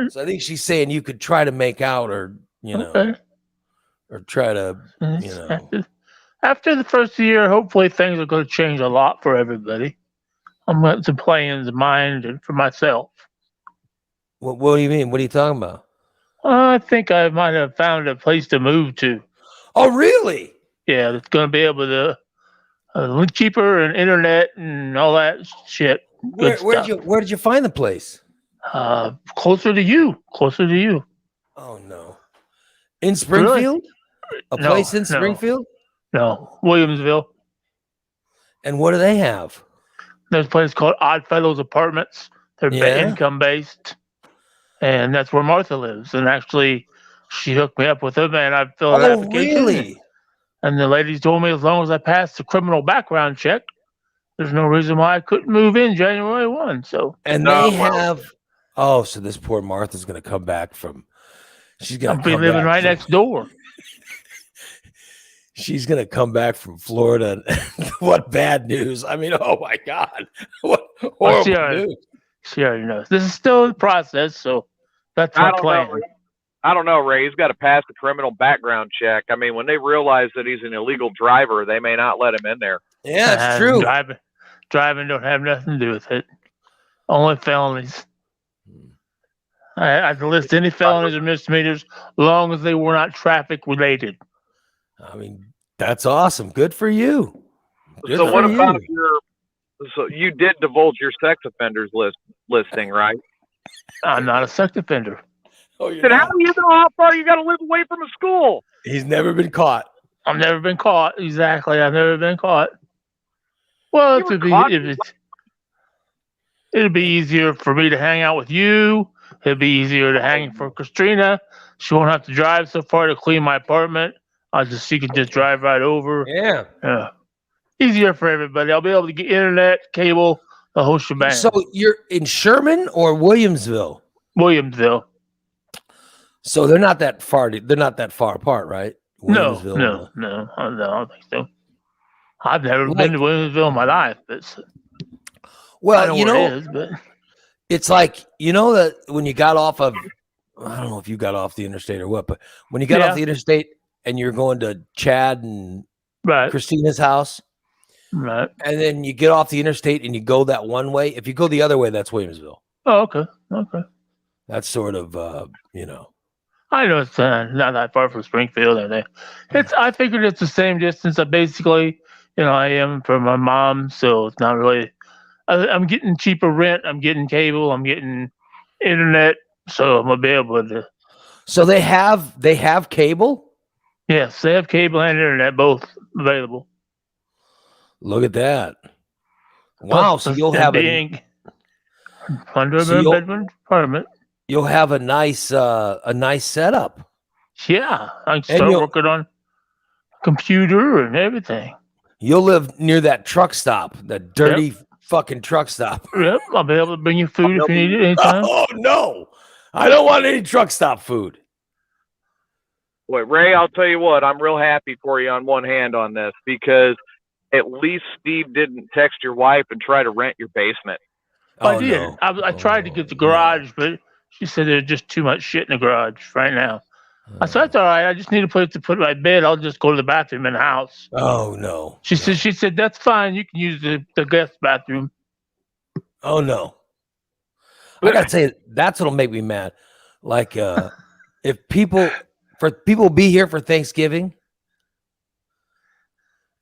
So I think she's saying you could try to make out, or or try to After the first year, hopefully things are going to change a lot for everybody. I'm going to play in the mind and for myself. What do you mean? What are you talking about? I think I might have found a place to move to. Oh, really? Yeah, it's going to be able to cheaper and internet and all that shit. Where did you find the place? Closer to you. Oh no, in Springfield? Really? A place in Springfield? No, Williamsville. And what do they have? There's a place called Oddfellows Apartments. They're Yeah? income based, and that's where Martha lives. And actually, she hooked me up with them, and I filled an Oh, application. really? And the lady told me as long as I passed the criminal background check, there's no reason why I couldn't move in January 1. So And No, they well- have. Oh, so this poor Martha's going to come back from. She's going I'll to be come living back right from- next door. She's going to come back from Florida. What bad news. I mean, oh my God. What horrible she already- news. She already knows. This is still in process, so that's I my don't plan. know. I don't know, Ray. He's got to pass the criminal background check. I mean, when they realize that he's an illegal driver, they may not let him in there. Yeah, it's true. Driving don't have nothing to do with it. Only felonies. I can list any felonies or misdemeanors, long as they were not traffic related. I mean, that's awesome. Good for you. Good So for what you. about so you did divulge your sex offenders listing, right? I'm not a sex offender. Oh, you're Then how not? do you know how far you got to live away from a school? He's never been caught. I've never been caught. Exactly. I've never been caught. Well, You were caught? it'd be easier for me to hang out with you. It'd be easier to hang for Christina. She won't have to drive so far to clean my apartment. She can just drive right over. Yeah. Yeah. Easier for everybody. I'll be able to get internet, cable, the whole shebang. So you're in Sherman or Williamsville? Williamsville. So they're not that far. They're not that far apart, right? No, Williamsville, no, I don't think so. I've never Like- been to Williamsville in my life. I Well, know you where know, it is, but it's like, you know, that when you got off of, I don't know if you got off the interstate or what, but when you got Yeah. off the interstate and you're going to Chad and right, Christina's house, right. and then you get off the interstate and you go that one way. If you go the other way, that's Williamsville. Oh, okay. That's sort of, you know. I know it's not that far from Springfield. And I figured it's the same distance. Basically, I am from my mom, so it's not really. I'm getting cheaper rent. I'm getting cable. I'm getting internet, so I'm gonna be able to. So they have cable. Yes, they have cable and internet both available. Look at that! Wow! So you'll have being under So a you'll- bedroom apartment. you'll have a nice setup. Yeah, I can And start you'll- working on computer and everything. You'll live near that truck stop, that dirty fucking truck stop. Yep, I'll be able to bring you food if you need it anytime. Oh no, I don't want any truck stop food. Wait, Ray, I'll tell you what, I'm real happy for you on one hand on this because at least Steve didn't text your wife and try to rent your basement. I Oh, did. no. I tried to get the Oh, garage, but she said there's just too much shit in the garage right now. I said, that's all right. I just need a place to put my bed. I'll just go to the bathroom in the house. Oh no. She said, that's fine. You can use the guest bathroom. Oh no. I gotta say, that's what'll make me mad. Like, if people be here for Thanksgiving,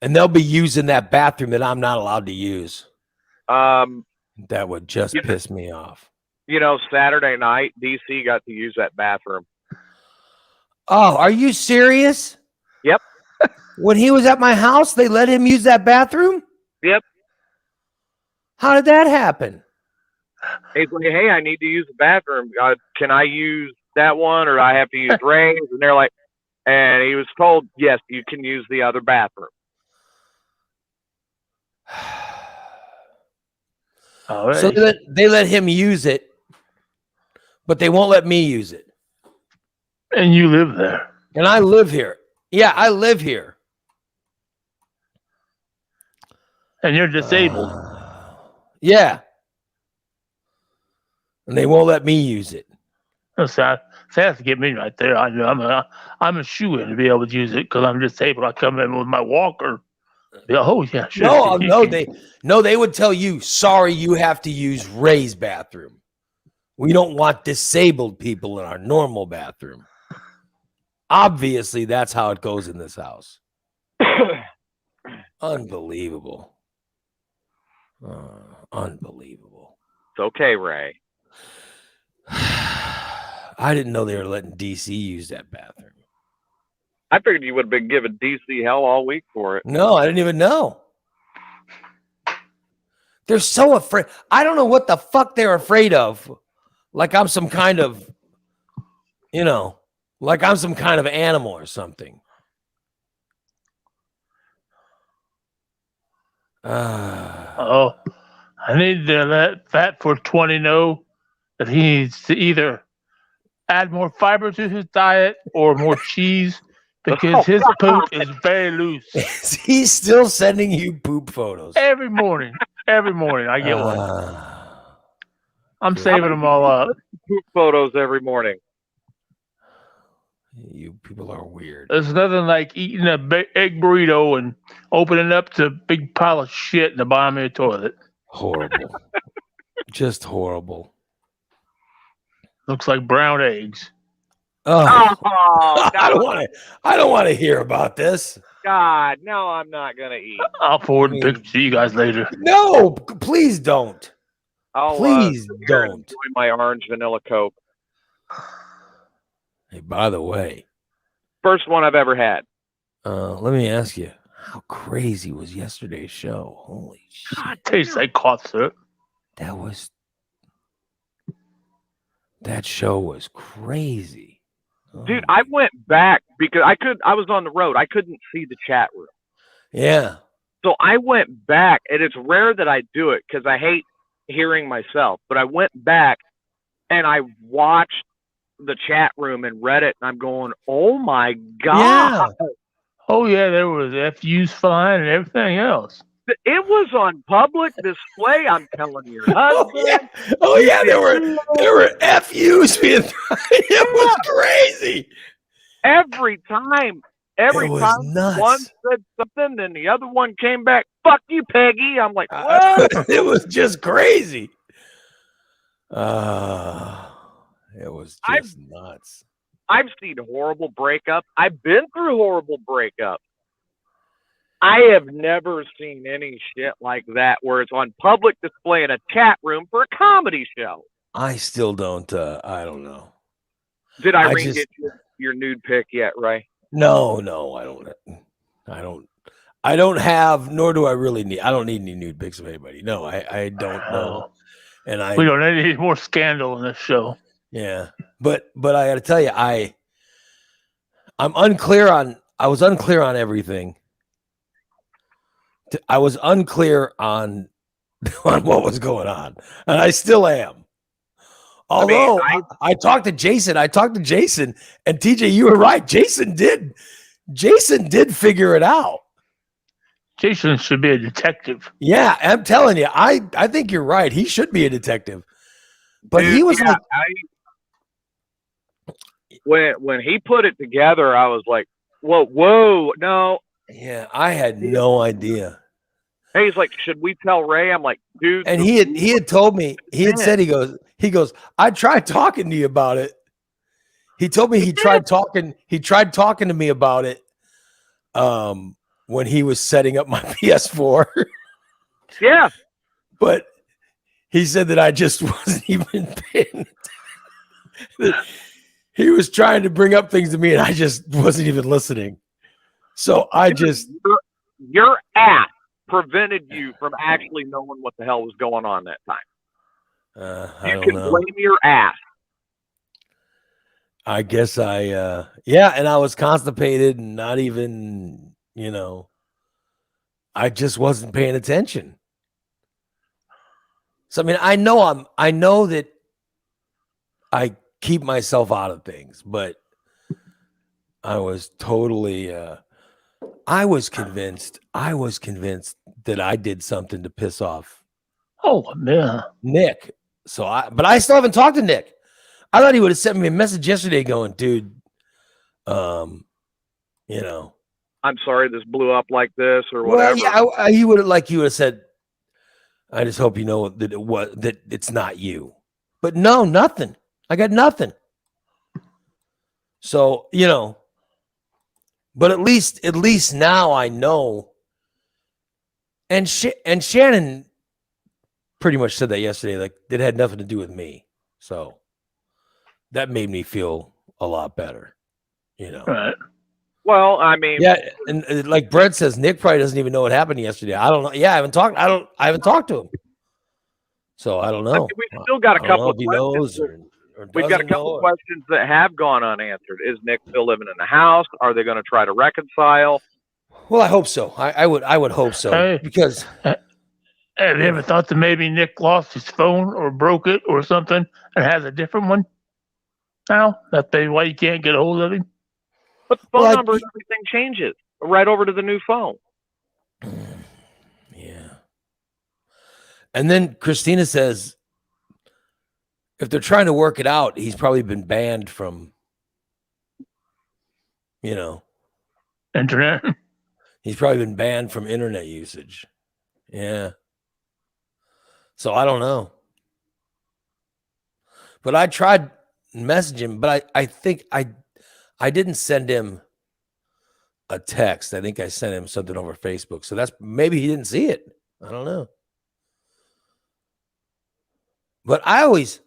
and they'll be using that bathroom that I'm not allowed to use. That would just Yeah. piss me off. Saturday night, DC got to use that bathroom. Oh, are you serious? Yep. When he was at my house, they let him use that bathroom? Yep. How did that happen? He's like, hey, I need to use the bathroom. Can I use that one or I have to use Ray's? And they're like, and he was told, yes, you can use the other bathroom. All right. So they let him use it, but they won't let me use it. And you live there. And I live here. Yeah, I live here. And you're disabled. Yeah. And they won't let me use it. So that's to get me right there. I know I'm a shoe-in to be able to use it because I'm disabled. I come in with my walker. Yeah, oh yeah, sure. They would tell you, sorry, you have to use Ray's bathroom. We don't want disabled people in our normal bathroom. Obviously, that's how it goes in this house. Unbelievable. Unbelievable. It's okay, Ray. I didn't know they were letting DC use that bathroom. I figured you would have been giving DC hell all week for it. No, I didn't even know. They're so afraid. I don't know what the fuck they're afraid of. Like I'm some kind of, like I'm some kind of animal or something. Oh, I need to let Fat 420 know that he needs to either add more fiber to his diet or more cheese because his poop is very loose. He's still sending you poop photos. Every morning I get one. I'm saving them all up. Poop photos every morning. You people are weird. There's nothing like eating a big egg burrito and opening up to a big pile of shit in the bottom of your toilet. Horrible. Just horrible. Looks like brown eggs. Oh, Oh, I don't want to hear about this. God, no, I'm not gonna eat. I'll forward the picture to you guys later. No, please don't. I'll Please don't. enjoy my orange vanilla Coke. Hey, by the way, First one I've ever had. let me ask you, how crazy was yesterday's show? Holy shit. It tastes like cough syrup. That show was crazy. Dude, Oh, I went back because I was on the road. I couldn't see the chat room. yeah. So I went back, and it's rare that I do it because I hate hearing myself. But I went back and I watched the chat room and read it, and I'm going, "Oh my god!" Yeah. Oh yeah, there was FUs flying and everything else. It was on public display. I'm telling your Oh husband. yeah. Oh yeah, there were FUs being it was crazy. Every time It was time nuts. one said something, then the other one came back. Fuck you, Peggy. I'm like, what? It was just crazy. It was just nuts. I've seen horrible breakups. I've been through horrible breakups. I have never seen any shit like that where it's on public display in a chat room for a comedy show. I still don't. I don't know. Did I Irene just- get your nude pic yet, Ray? No, I don't have. Nor do I really need. I don't need any nude pics of anybody. No, I don't know. And We don't need any more scandal in this show. Yeah, but I got to tell you, I'm unclear on. I was unclear on everything. I was unclear on what was going on, and I still am. Although I talked to Jason, and TJ, you were right. Jason did figure it out. Jason should be a detective. Yeah, I'm telling you, I think you're right. He should be a detective, but Dude, he was yeah, like. When he put it together, I was like, whoa, no. Yeah, I had no idea. Hey, he's like, should we tell Ray? I'm like, dude. And he had told me, he had said, he goes, I tried talking to you about it. He told me he tried talking to me about it when he was setting up my PS4. Yeah. But he said that I just wasn't even paying attention. He was trying to bring up things to me and I just wasn't even listening. So I just your ass prevented you from actually knowing what the hell was going on that time. I You don't can know. blame your ass. I guess and I was constipated and not even, I just wasn't paying attention. So I mean, I know that I keep myself out of things, but I was totally I was convinced that I did something to piss off Oh yeah. Nick. But I still haven't talked to Nick. I thought he would have sent me a message yesterday going, dude, I'm sorry this blew up like this or whatever. well, yeah, he would have said, I just hope you know that it's not you. But no, nothing. I got nothing. So, but at least now I know. And Shannon pretty much said that yesterday, like it had nothing to do with me. So that made me feel a lot better, Right. Well, I mean, Yeah, and like Brett says, Nick probably doesn't even know what happened yesterday. I don't know. Yeah, I haven't talked to him. So I don't I know. mean, we've still got a I don't couple know of if he questions. knows or We've got a doesn't couple know, of or- questions that have gone unanswered. Is Nick still living in the house? Are they going to try to reconcile? Well, I hope so. I would hope so Hey. because Have you ever thought that maybe Nick lost his phone or broke it or something and has a different one now? That's maybe why you can't get a hold of him. But the phone Well, number and everything changes right over to the new phone. yeah. And then Christina says, if they're trying to work it out, he's probably been banned from, Internet. he's probably been banned from internet usage. Yeah. So I don't know. But I tried messaging, but I think I didn't send him a text. I think I sent him something over Facebook. So that's maybe he didn't see it. I don't know. But I always,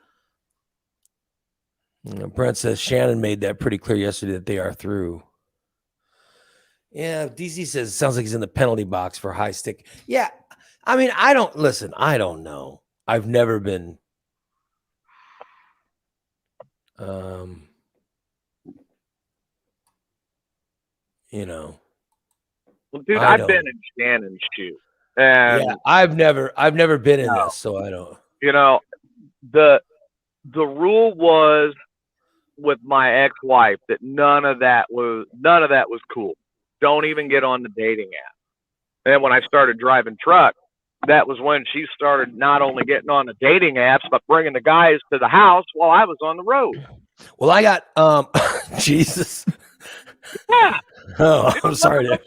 Brent says Shannon made that pretty clear yesterday that they are through. Yeah, DC says it sounds like he's in the penalty box for high stick. Yeah, I mean, I don't know. I've never been. Well, dude, I I've been don't. in Shannon's shoes, and Yeah, I've never been in this, so I don't. the rule was with my ex-wife that none of that was cool. Don't even get on the dating app. And when I started driving truck, that was when she started not only getting on the dating apps but bringing the guys to the house while I was on the road. Well, I got Jesus. Yeah, Oh, I'm sorry. Tell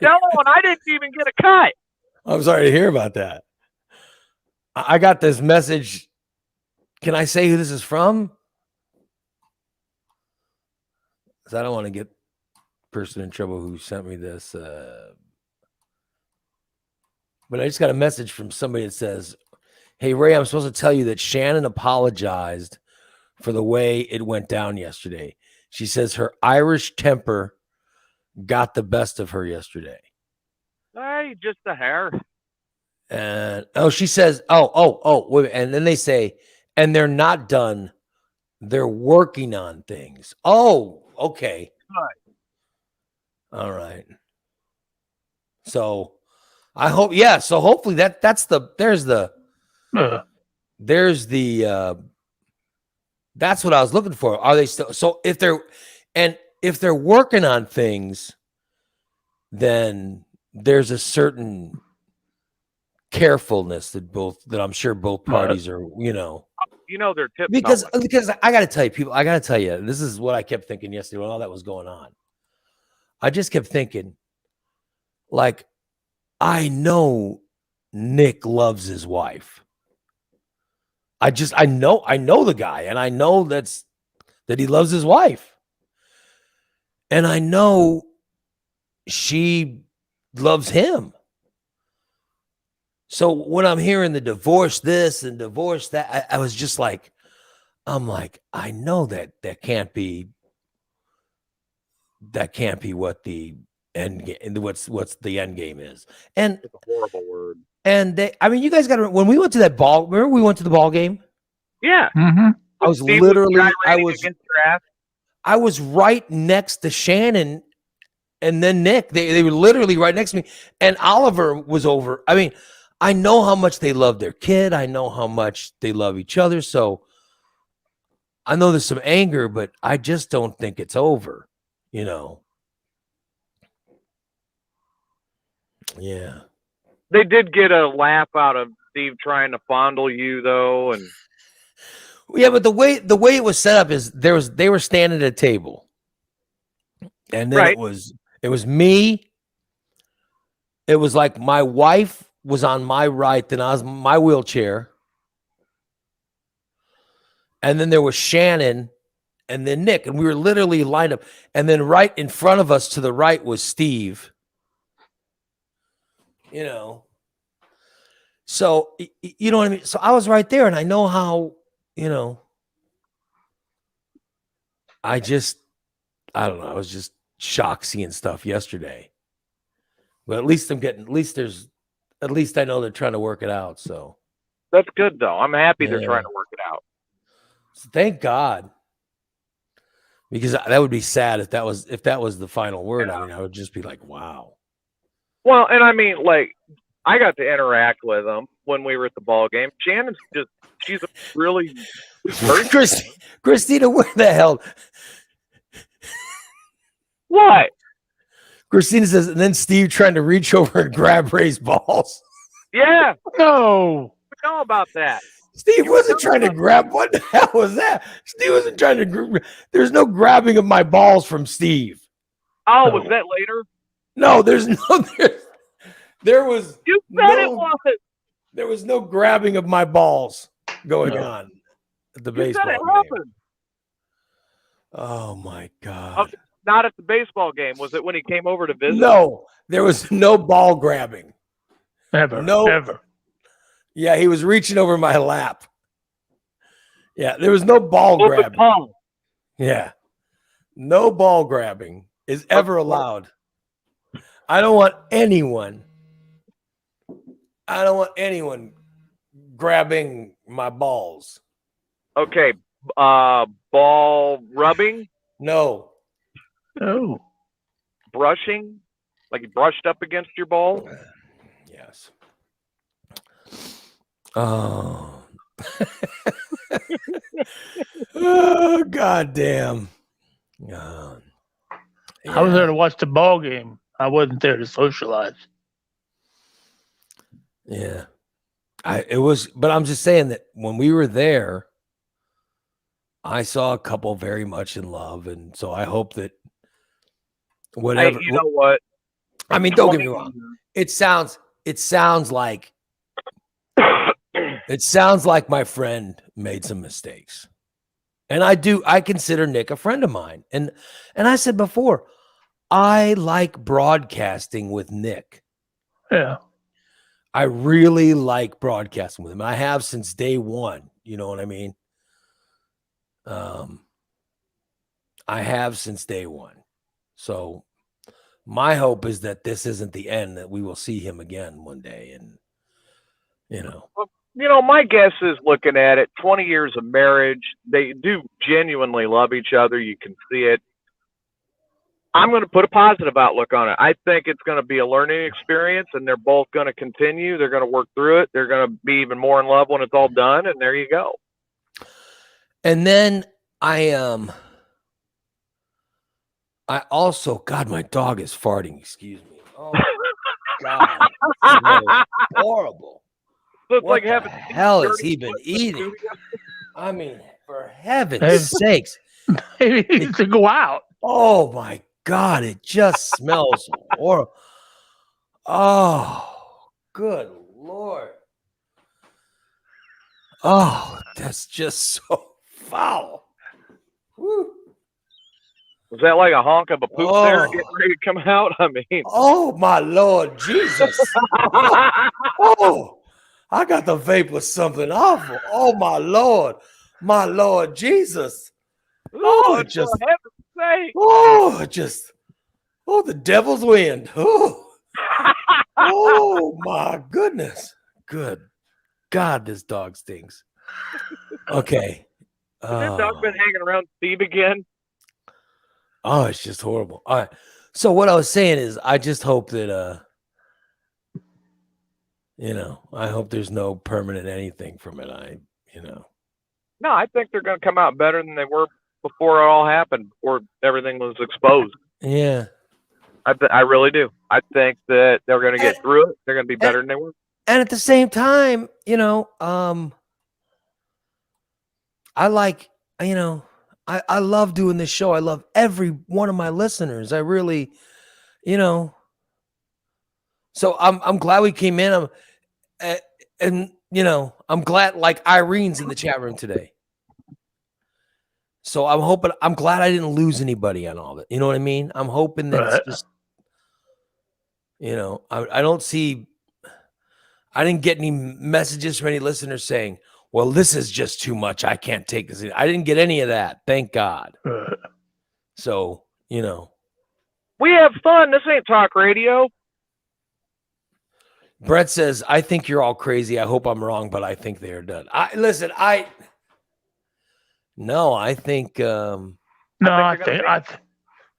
and I didn't even get a cut. I'm sorry to hear about that. I got this message. Can I say who this is from? Because I don't want to get the person in trouble who sent me this. But I just got a message from somebody that says, "Hey, Ray, I'm supposed to tell you that Shannon apologized for the way it went down yesterday. She says her Irish temper got the best of her yesterday." Hey, just a hair. And she says, wait, and then they say, and they're not done. They're working on things. Oh, okay. All right. So I hope, so hopefully that's what I was looking for. Are they still, so if they're working on things, then there's a certain carefulness that I'm sure both parties are, They're tips because I got to tell you, people, this is what I kept thinking yesterday when all that was going on. I just kept thinking, like, I know Nick loves his wife. I know the guy, and I know that he loves his wife. And I know she loves him. So when I'm hearing the divorce this and divorce that, I was just like, I know that can't be what the end game, what's the end game is. And it's a horrible word. And you guys got to, when we went to that ball, remember we went to the ball game? Yeah. Mm-hmm. I was right next to Shannon and then Nick. They were literally right next to me, and Oliver was over. I mean, I know how much they love their kid. I know how much they love each other. So I know there's some anger, but I just don't think it's over, Yeah. They did get a laugh out of Steve trying to fondle you, though, and yeah, but the way it was set up is they were standing at a table, and then it was me. It was like my wife was on my right, then I was my wheelchair, and then there was Shannon, and then Nick, and we were literally lined up, and then right in front of us to the right was Steve. So you know what I mean? So I was right there, and I know how, I don't know. I was just shocked seeing stuff yesterday. But at least I know they're trying to work it out. So That's good though. I'm happy they're Yeah. trying to work it out. So thank God, because that would be sad if that was the final word. I mean, I would just be like, wow. Well, and I mean, like, I got to interact with them when we were at the ball game. Shannon's she's a really sweet person. Christina, where the hell? What? Christina says, and then Steve trying to reach over and grab Ray's balls. Yeah, No. we know about that. Steve wasn't trying to grab. What the hell was that? Steve wasn't trying to. There's no grabbing of my balls from Steve. Oh, was that later? No, there's no. There was. You said it no, was. There was no grabbing of my balls going on at the You said baseball it game. happened. Oh my God. Not at the baseball game. Was it when he came over to visit? No, there was no ball grabbing. Never. No. Never. Yeah, he was reaching over my lap. Yeah, there was no ball Open grabbing. palm. Yeah. No ball grabbing is ever allowed. I don't want anyone grabbing my balls. Okay. Ball rubbing, No. No. brushing, like you brushed up against your ball. Yes. Oh. Oh, goddamn. I was there to watch the ball game. I wasn't there to socialize. Yeah. But I'm just saying that when we were there, I saw a couple very much in love. And so I hope that whatever. Hey, you know what? I mean, don't get me wrong. It sounds like my friend made some mistakes. And I consider Nick a friend of mine. And I said before, I like broadcasting with Nick. Yeah. I really like broadcasting with him. I have since day one. You know what I mean? I have since day one. So my hope is that this isn't the end, that we will see him again one day. And, My guess is looking at it, 20 years of marriage, they do genuinely love each other. You can see it. I'm going to put a positive outlook on it. I think it's going to be a learning experience, and they're both going to continue. They're going to work through it. They're going to be even more in love when it's all done, and there you go. And then I also, God, my dog is farting. Excuse me. Oh, God. It smells horrible. So it's What like the having hell has dirty he been foot in the eating? studio. I mean, for heaven's sakes. Maybe he needs to go out. Oh, my God. It just smells horrible. Oh, good Lord. Oh, that's just so foul. Woo. Was that like a honk of a poop there Oh. getting ready to come out? I mean, Oh, my Lord Jesus. Oh, I got the vape with something awful. Oh, my Lord Jesus. Oh, it just, for heaven's sake. the devil's wind. Oh, my goodness. Good God, this dog stinks. Okay. Has that dog been hanging around Steve again? Oh, it's just horrible. All right. So what I was saying is I just hope that I hope there's no permanent anything from it. No, I think they're going to come out better than they were before it all happened, before everything was exposed. Yeah. I really do. I think that they're going to get through it. They're going to be better than they were. And at the same time, I like, I love doing this show. I love every one of my listeners. I really, so I'm glad we came in. I'm glad, like Irene's in the chat room today. So I'm glad I didn't lose anybody on all of it. You know what I mean? I'm hoping that it's just, I didn't get any messages from any listeners saying, well, this is just too much. I can't take this. I didn't get any of that. Thank God. So, We have fun. This ain't talk radio. Brett says, I think you're all crazy. I hope I'm wrong, but I think they are done. I think No, I think they're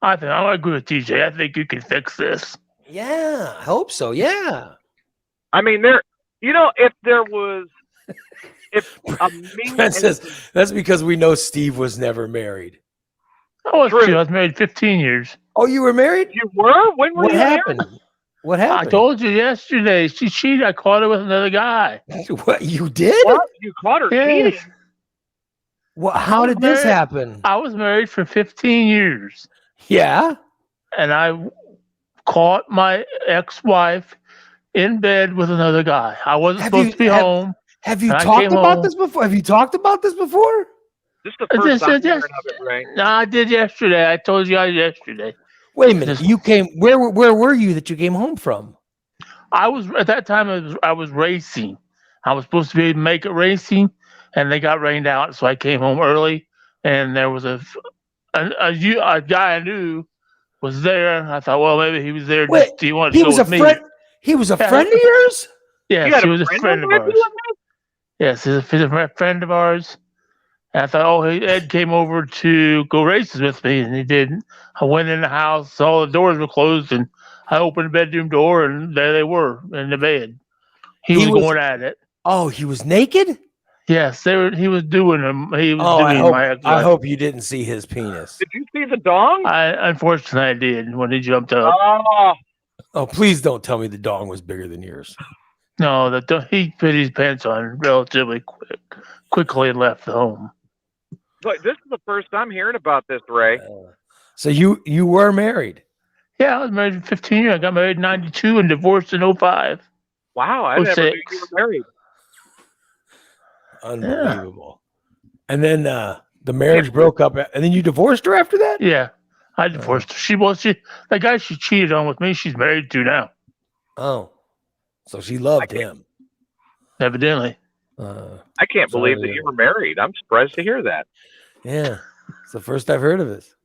I agree with TJ. I think you can fix this. yeah, I hope so. Yeah. I mean, if there was, if Brett says that's because we know Steve was never married. I was True. too. I was married 15 years. Oh, you were married? you were, when were What you happened? What I happened? told you yesterday. She cheated. I caught her with another guy. What you did? What? You caught her Yes. cheating? What, how I did was this married- happen? I was married for 15 years, Yeah. and I caught my ex-wife in bed with another guy. I wasn't Have supposed you- to be have- home. Have you And I talked came about home- this before? Have you talked about this before? This is the I first just time said hearing yes. of it, Ray. No, I did yesterday. I told you guys yesterday. Wait a minute. You came where were you that you came home from? I was at that time. I was racing. I was supposed to be make it racing, and they got rained out, so I came home early. And there was a guy I knew was there. I thought, well, maybe he was there. Wait, He wanted to He go was a with me. friend. He was a Yeah. friend of yours? Yes, You had he a was a friend of that ours. you were with? Yes, he's a friend of ours. And I thought, oh, Ed came over to go races with me, and he didn't. I went in the house, all the doors were closed, and I opened the bedroom door, and there they were in the bed. He was going at it. Oh, he was naked? Yes, he was doing them. He was Oh, doing my I ex-wife. hope you didn't see his penis. Did you see the dong? Unfortunately, I did when he jumped up. Oh, Oh, please don't tell me the dong was bigger than yours. No, he put his pants on relatively quickly and left the home. but this is the first I'm hearing about this, Ray. So you were married. Yeah, I was married for 15 years. I got married in 92 and divorced in 05. Wow, I never knew 06. you were married. Unbelievable. And then the marriage broke up, and then you divorced her after that? Yeah, I divorced her. The guy she cheated on with me, she's married to now, Oh. So she loved him. evidently. I can't believe Sorry. that you were married. I'm surprised to hear that. Yeah. It's the first I've heard of this.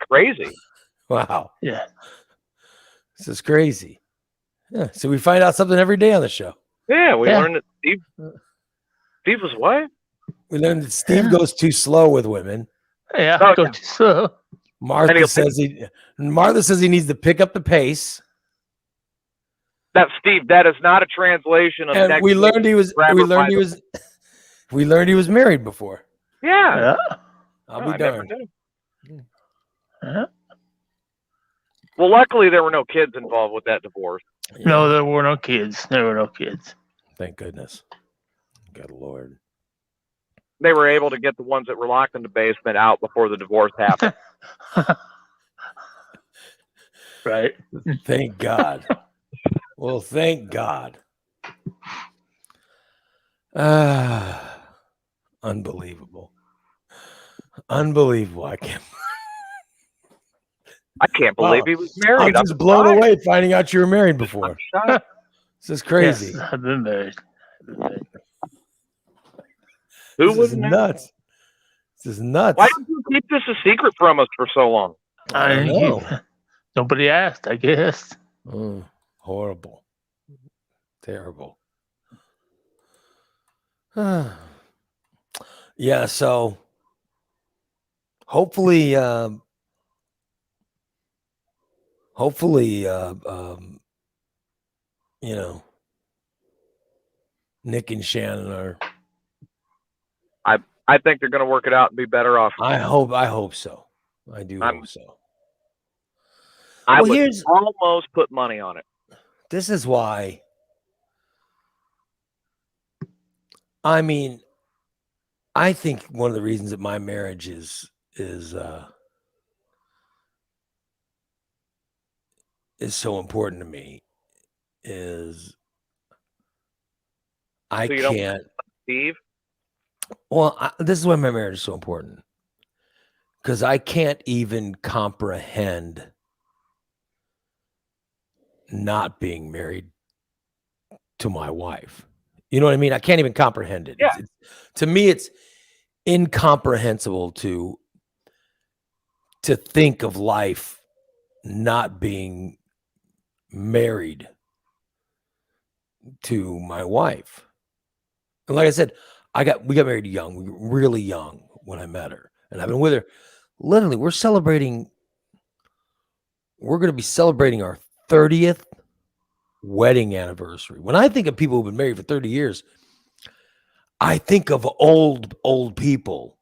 Crazy. Wow. Yeah. This is crazy. Yeah. So we find out something every day on the show. Yeah, we Yeah. learned that Steve was what? We learned that Steve goes too slow with women. Yeah, Oh, don't you so? Martha he'll- says he needs to pick up the pace. That Steve, that is not a translation of And next we week. learned he was we learned he was married before. Yeah. Yeah. I'll No, be I never darned. knew. Yeah. Well, luckily there were no kids involved with that divorce. No, there were no kids. There were no kids. Thank goodness. Good Lord. They were able to get the ones that were locked in the basement out before the divorce happened. Right. Thank God. Well, thank God. Unbelievable. Unbelievable. I I can't believe Wow. he was married. I'm just blown surprised. away finding out you were married before. I'm shocked. This is crazy. Yes, I've been married. Who This is wouldn't know? nuts. This is nuts. Why did you keep this a secret from us for so long? I don't know. Nobody asked, I guess. Horrible. Terrible. Yeah, so hopefully you know, Nick and Shannon are I think they're going to work it out and be better off. I hope so. I do I'm- hope so. I Well, would here's- almost put money on it. This is why I mean I think one of the reasons that my marriage is so important to me is I So you don't- can't Steve, this is why my marriage is so important because I can't even comprehend not being married to my wife. You know what I mean? I can't even comprehend it. Yeah. To me, it's incomprehensible to think of life not being married to my wife. And like I said, we got married young, we were really young when I met her, and I've been with her. Literally, we're going to be celebrating our 30th wedding anniversary. When I think of people who've been married for 30 years, I think of old people.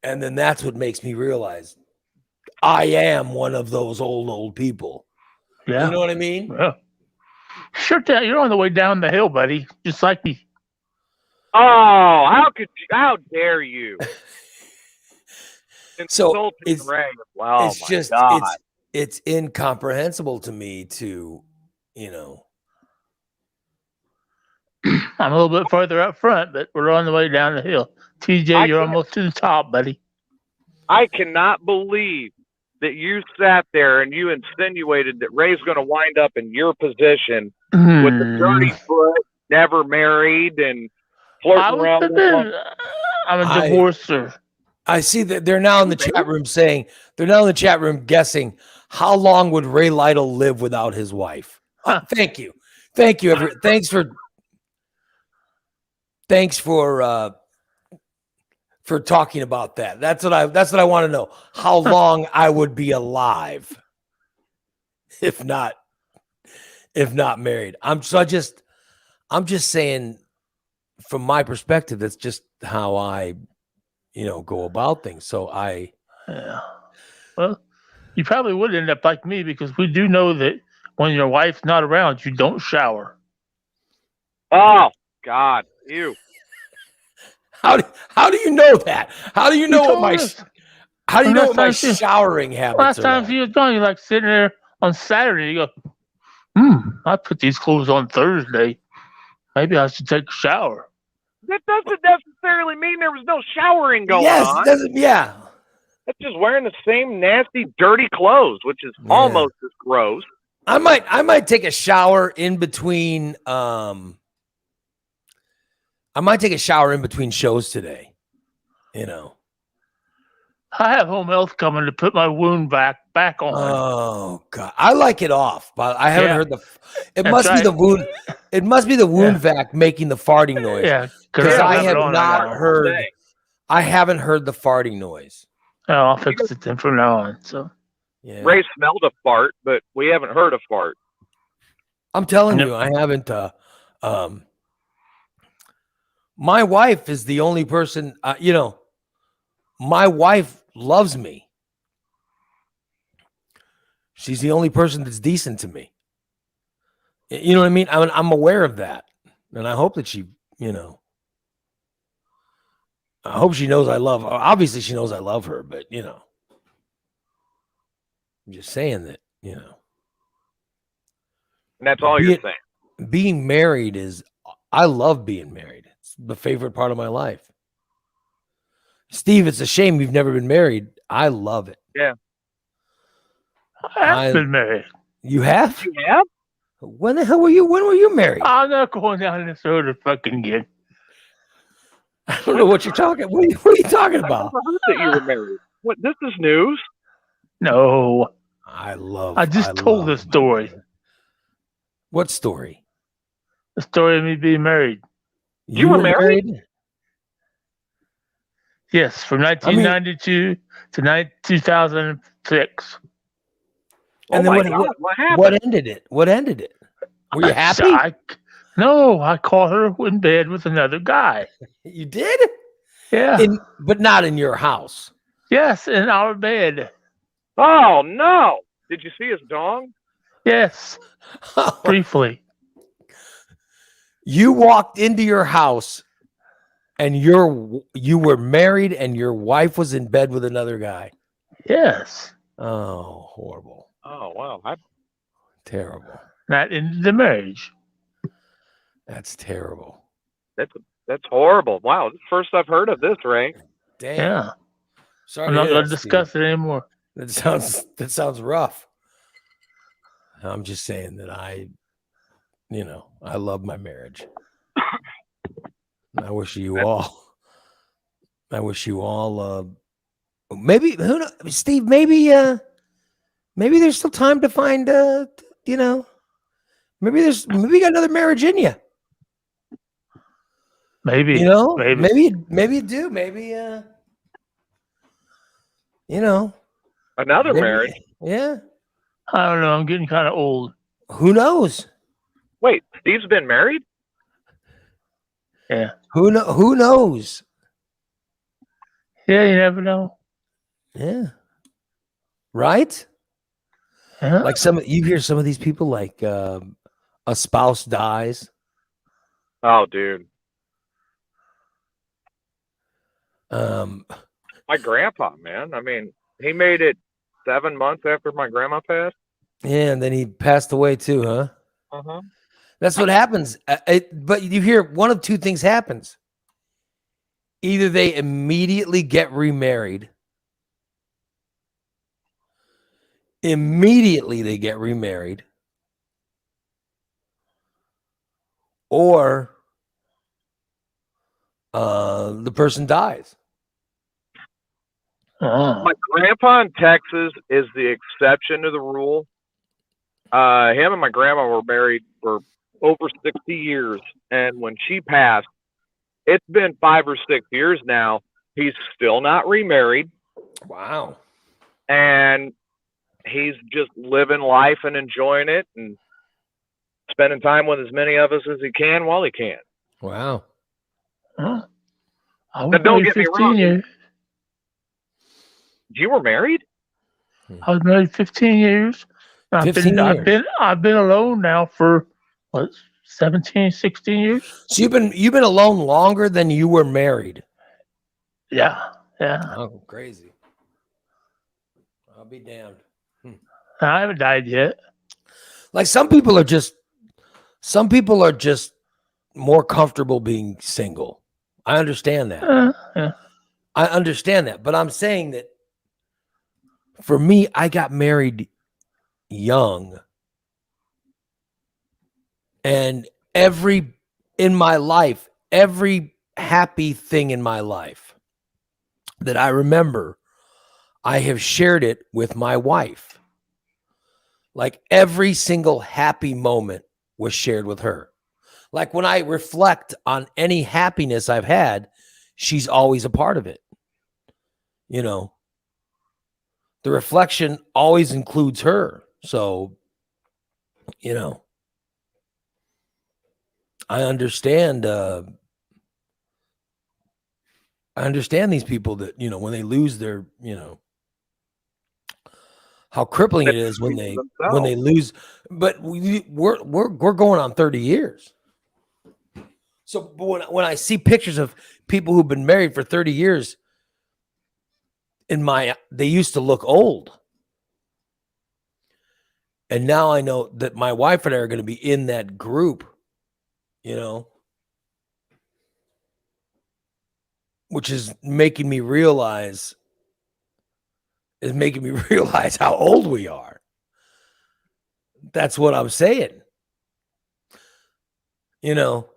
And then that's what makes me realize I am one of those old people. Yeah. You know what I mean? Yeah. Sure, you're on the way down the hill, buddy, just like me. Oh, how dare you? So it's Ray. Oh, it's my just God. it's incomprehensible to me to, you know. I'm a little bit further up front, but we're on the way down the hill. TJ, you're almost to the top, buddy. I cannot believe that you sat there and you insinuated that Ray's going to wind up in your position with the dirty foot, never married, and flirting around with one. I'm a divorcer. I see that they're now in the chat room guessing how long would Ray Lytle live without his wife. Thank you. Thanks for talking about that. That's what I want to know. How long I would be alive if not married. I'm just saying, from my perspective, that's just how I go about things. So yeah. Well, you probably would end up like me, because we do know that when your wife's not around, you don't shower. Oh God, ew. How do you know that? How do you know what my showering habits last are? time Like? she was gone, you're like sitting there on Saturday, you go, I put these clothes on Thursday. Maybe I should take a shower. That doesn't necessarily mean there was no showering going on. Yes, it doesn't. Yeah. That's just wearing the same nasty, dirty clothes, which is almost as gross. I might take a shower in between. I might take a shower in between shows today. I have home health coming to put my wound back on. Oh God, I like it off, but I haven't heard It must be right. the wound. It must be the wound vac making the farting noise. Yeah, because I have on not heard. I haven't heard the farting noise. Oh, I'll fix it then from now on. So, yeah. Ray smelled a fart, but we haven't heard a fart. I'm telling you, I haven't. My wife is the only person. My wife loves me. She's the only person that's decent to me. You know what I mean? I'm aware of that, and I hope that she, I hope she knows I love her. Obviously, she knows I love her, but I'm just saying that, And that's all you're saying. Being married I love being married. It's the favorite part of my life. Steve, it's a shame you've never been married. I love it. Yeah. I have been married. You have? You have? When the hell were you? When were you married? I'm not going down this road fucking again. I don't know what you're talking. What are you talking about? I heard that you were married. What? This is news. No. I just told the story. What story? The story of me being married. You were married? Yes, from 1992 to 2006. And then what happened? What ended it? Were you happy? No, I caught her in bed with another guy. You did? Yeah. But not in your house. Yes, in our bed. Oh, no. Did you see his dong? Yes. Briefly. You walked into your house and you were married and your wife was in bed with another guy. Yes. Oh, horrible. Oh, wow. Terrible. Not in the marriage. That's terrible. That's horrible. Wow. This is the first I've heard of this, Ray. Damn. Yeah. Sorry. I'm not going to discuss it anymore. That sounds rough. I'm just saying that I love my marriage. I wish you all. Maybe who knows, Steve? Maybe there's still time to find. Maybe you got another marriage in you. Maybe. You know, Maybe. maybe you do. Maybe you know, Another maybe- marriage. Yeah. I don't know. I'm getting kind of old. Who knows? Wait, Steve's been married? Yeah. Who knows? Yeah, you never know. Yeah. Right? Yeah. Like you hear some of these people like a spouse dies. Oh, dude. Um My grandpa, man. I mean, he made it 7 months after my grandma passed. yeah, and then he passed away too, huh? Uh-huh. That's what happens. But you hear one of two things happens. Either they immediately get remarried. Immediately they get remarried. Or the person dies. Oh. My grandpa in Texas is the exception to the rule. Him and my grandma were married for over 60 years. And when she passed, it's been 5 or 6 years now. He's still not remarried. Wow. And he's just living life and enjoying it and spending time with as many of us as he can while he can. Wow. Huh? I was But don't married get me 15 wrong. years. You were married? I was married 15 years. 15 years. I've been alone now for what 17, 16 years. So you've been alone longer than you were married. Yeah. Oh, crazy. I'll be damned. I haven't died yet. Like some people are just more comfortable being single. I understand that. Yeah. I understand that, but I'm saying that for me, I got married young, and every happy thing in my life that I remember, I have shared it with my wife. Like every single happy moment was shared with her. Like when I reflect on any happiness I've had, she's always a part of it. You know, the reflection always includes her. So, you know, I understand these people that, you know, when they lose their, you know, how crippling it is when they lose. But we're going on 30 years. So but when I see pictures of people who've been married for 30 years, they used to look old. And now I know that my wife and I are going to be in that group, you know, which is making me realize how old we are. That's what I'm saying. You know,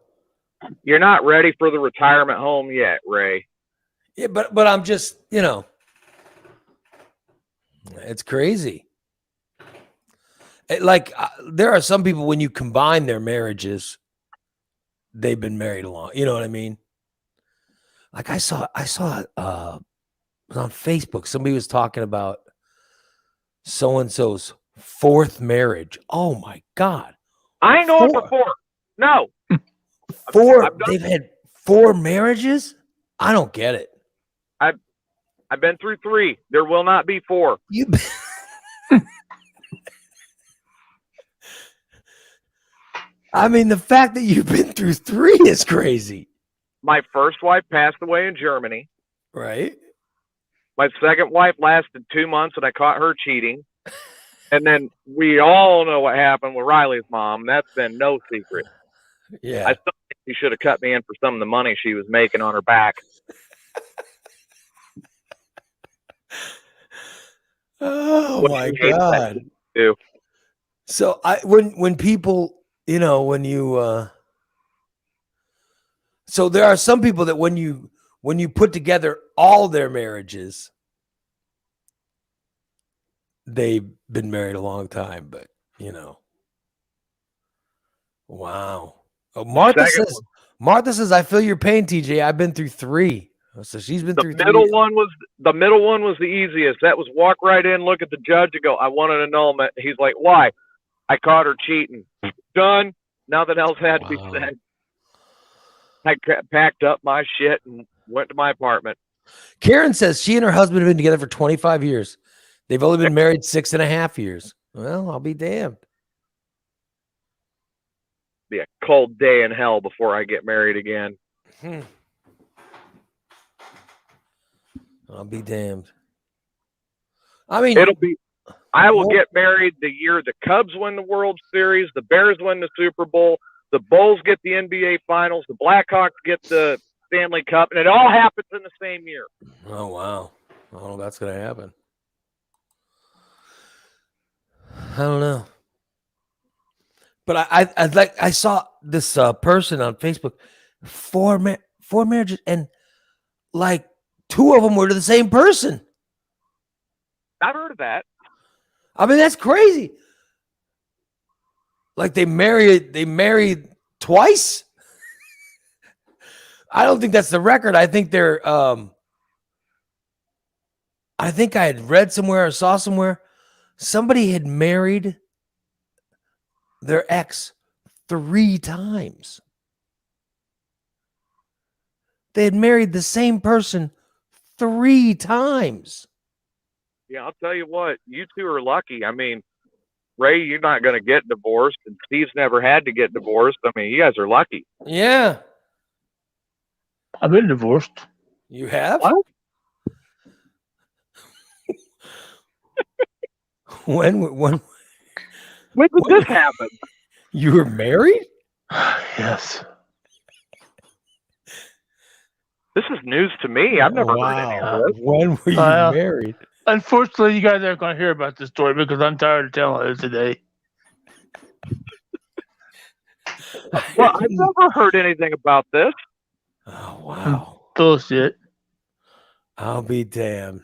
You're not ready for the retirement home yet, Ray. yeah, but I'm just, you know, it's crazy. There are some people, when you combine their marriages, they've been married a long, you know what I mean? Like I saw it was on Facebook. Somebody was talking about so-and-so's fourth marriage. Oh my God. I know it before. No. They've had 4 marriages? I don't get it. I've been through 3. There will not be 4. I mean, the fact that you've been through 3 is crazy. My first wife passed away in Germany. Right? My second wife lasted 2 months, and I caught her cheating. And then we all know what happened with Riley's mom. That's been no secret. Yeah. I still think she should have cut me in for some of the money she was making on her back. Oh What my you hate that God. too. So when people, you know, when you so there are some people that when you put together all their marriages, they've been married a long time, but you know, Wow. Oh, Martha Second says, I feel your pain, TJ. I've been through 3. So she's been The through middle 3. one was the easiest. That was walk right in, look at the judge, and go, I want an annulment. He's like, why? I caught her cheating. Done. Nothing else had to be Wow. said. I packed up my shit and went to my apartment. Karen says she and her husband have been together for 25 years. They've only been married 6.5 years. Well, I'll be damned. Be a cold day in hell before I get married again. I'll be damned. I mean, I will get married the year the Cubs win the World Series, the Bears win the Super Bowl, the Bulls get the NBA Finals, the Blackhawks get the Stanley Cup, and it all happens in the same year. oh wow. I don't know if that's gonna happen. I don't know. But I saw this person on Facebook, four marriages, and like 2 of them were to the same person. I've heard of that. I mean, that's crazy. Like they married twice. I don't think that's the record. I think they're I think I had read somewhere or saw somewhere somebody had married their ex 3 times. They had married the same person 3 times. Yeah, I'll tell you what, you two are lucky. I mean, Ray, you're not going to get divorced, and Steve's never had to get divorced. I mean, you guys are lucky. Yeah. I've been divorced. You have? What? When When did this happen? you were married? Yes. This is news to me. I've never heard any of this. When were you married? Unfortunately, you guys aren't going to hear about this story because I'm tired of telling it today. Well, I've never heard anything about this. Oh wow. Bullshit. I'll be damned.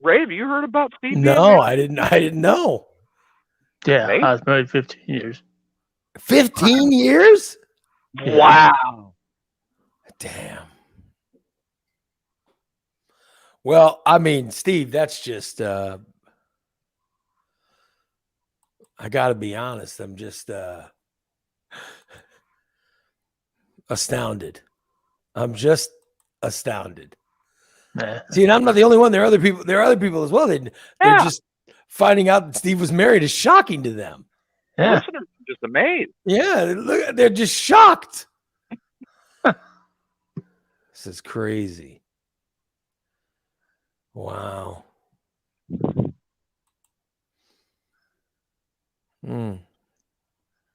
Ray, have you heard about Steve? being No, married? I didn't know. Yeah, Hey? I was married 15 years. 15 years? Wow. Damn. Well, I mean, Steve, that's just I gotta be honest. I'm just astounded. I'm just astounded. Nah. See, and I'm not the only one. There are other people. There are other people as well. They're Yeah. just finding out that Steve was married is shocking to them. Yeah. Listeners are just amazed. Yeah, they're just shocked. This is crazy. Wow.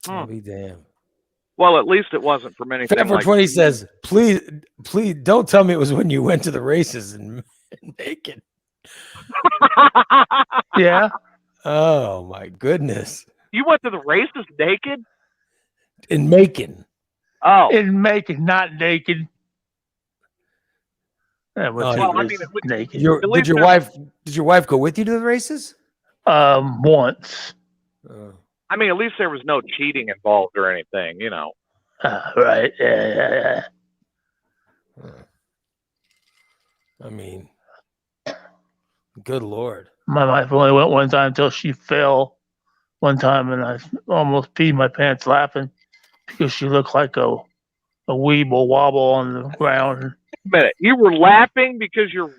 I'll be damned. Well, at least it wasn't from anything Pepper like 20 says, please don't tell me it was when you went to the races and naked. Yeah. Oh my goodness. You went to the races naked? In Macon. Oh. In Macon, not naked. I went Oh, to well, the I mean, races it would- naked. At least Did your wife go with you to the races? Once. I mean, at least there was no cheating involved or anything, you know. Right. Yeah. I mean, good Lord. My wife only went one time until she fell one time, and I almost peed my pants laughing because she looked like a weeble wobble on the ground. Wait a minute, you were laughing because you're. Wait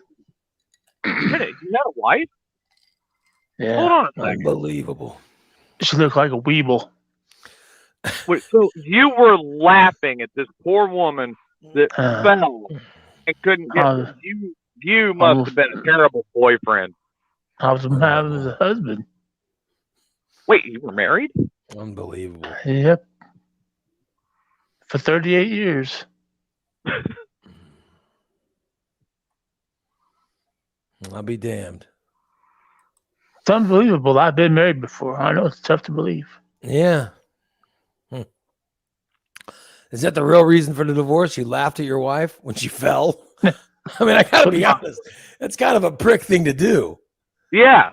a minute, you had a wife? Hold Yeah. on a second. Unbelievable. She looked like a weeble. Wait, so you were laughing at this poor woman that fell and couldn't get. You must have been a terrible boyfriend. I was a husband. Wait, you were married? Unbelievable. Yep. For 38 years. I'll be damned. It's unbelievable. I've been married before. I know it's tough to believe. Yeah. Is that the real reason for the divorce? You laughed at your wife when she fell? I mean, I gotta be honest. That's kind of a prick thing to do. Yeah.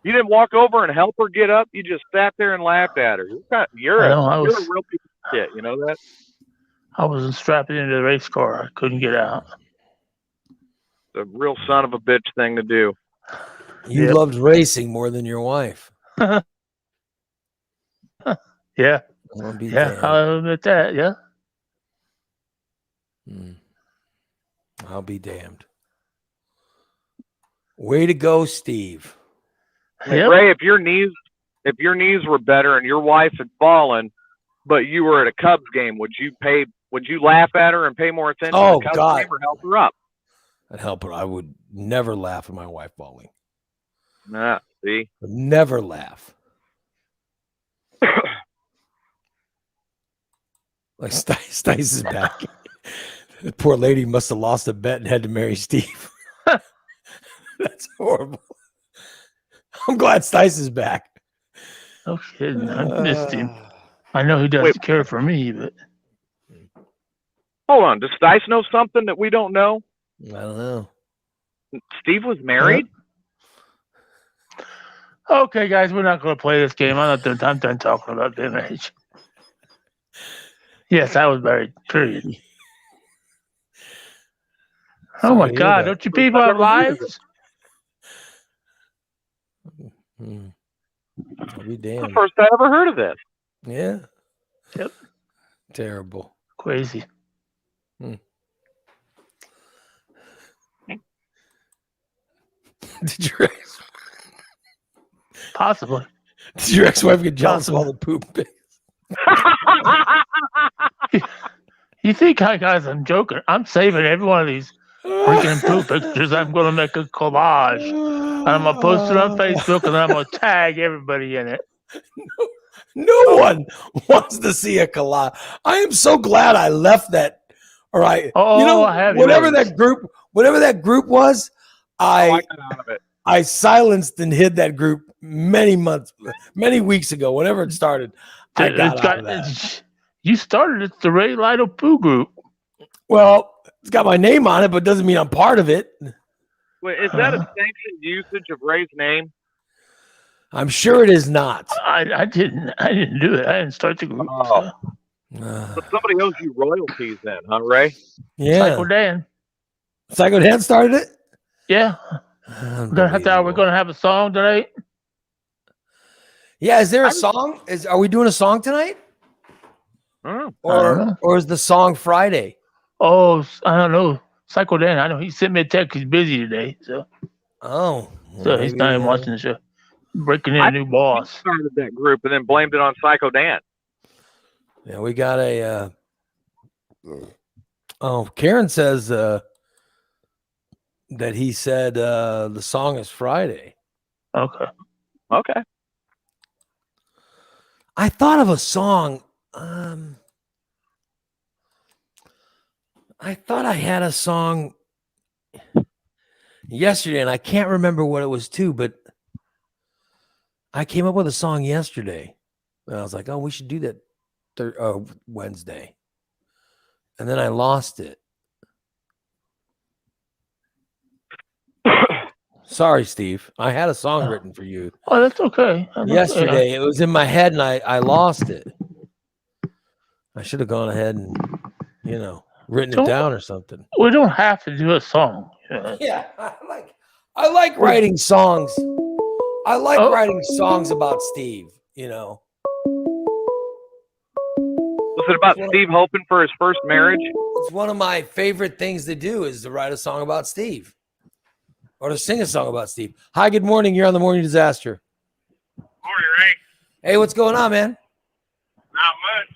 You didn't walk over and help her get up. You just sat there and laughed at her. You're a real piece of shit. You know that? I wasn't strapped into the race car. I couldn't get out. It's a real son of a bitch thing to do. You Yep. loved racing more than your wife. Yeah. I'll be Yeah, damned. I'll admit that. Yeah. I'll be damned. Way to go, Steve. Yep. Ray, if your knees were better and your wife had fallen, but you were at a Cubs game, would you laugh at her and pay more attention Oh, to the Cubs God. game or help her up? I'd help her. I would never laugh at my wife falling. Nah, see? I'd never laugh. Like Stice is back. The poor lady must have lost a bet and had to marry Steve. That's horrible. I'm glad Stice is back. No kidding. I missed him. I know he doesn't care for me, but Hold on. Does Stice know something that we don't know? I don't know. Steve was married? okay, guys, we're not going to play this game. I'm done talking about damage. Yes, I was married. Period. Oh my Sorry to hear God! that. Don't you people have lives? I'll be That's the damned. first I ever heard of this. Yeah. Yep. Terrible. Crazy. Did your ex-wife get jealous of all the poop pics? You think, guys, I'm joking? I'm saving every one of these freaking poop pictures. I'm going to make a collage. And I'm going to post it on Facebook, and I'm going to tag everybody in it. No one wants to see a collage. I am so glad I left that. All right. I have whatever yours. that group was, I got out of it. I silenced and hid that group many weeks ago. Whenever it started, I got out of that. You started it, the Ray Lido Poo Group. Well, it's got my name on it, but doesn't mean I'm part of it. Wait, is that a sanctioned usage of Ray's name? I'm sure it is not. I didn't do it. I didn't start the group. Oh. But somebody owes you royalties then, huh, Ray? Yeah. Psycho Dan. Psycho Dan started it? Yeah. We're gonna have a song tonight. Yeah, is there a song? Are we doing a song tonight? Or is the song Friday? Oh, I don't know. Psycho Dan, I know he sent me a text. He's busy today, so he's not even watching the show. Breaking in a new boss. Started that group and then blamed it on Psycho Dan. Yeah, we got a. Karen says that he said the song is Friday. Okay. I thought of a song. I thought I had a song yesterday, and I can't remember what it was to, but I came up with a song yesterday. And I was like, oh, we should do that Wednesday. And then I lost it. Sorry, Steve. I had a song written for you. Oh, that's okay. Yesterday. It was in my head, and I lost it. I should have gone ahead and, written it down or something. We don't have to do a song. Yeah, I like writing songs. I like writing songs about Steve, Was it about Steve hoping for his first marriage? It's one of my favorite things to do is to write a song about Steve. Or to sing a song about Steve. Hi, good morning. You're on the Morning Disaster. Morning, Ray. Hey, what's going on, man? Not much.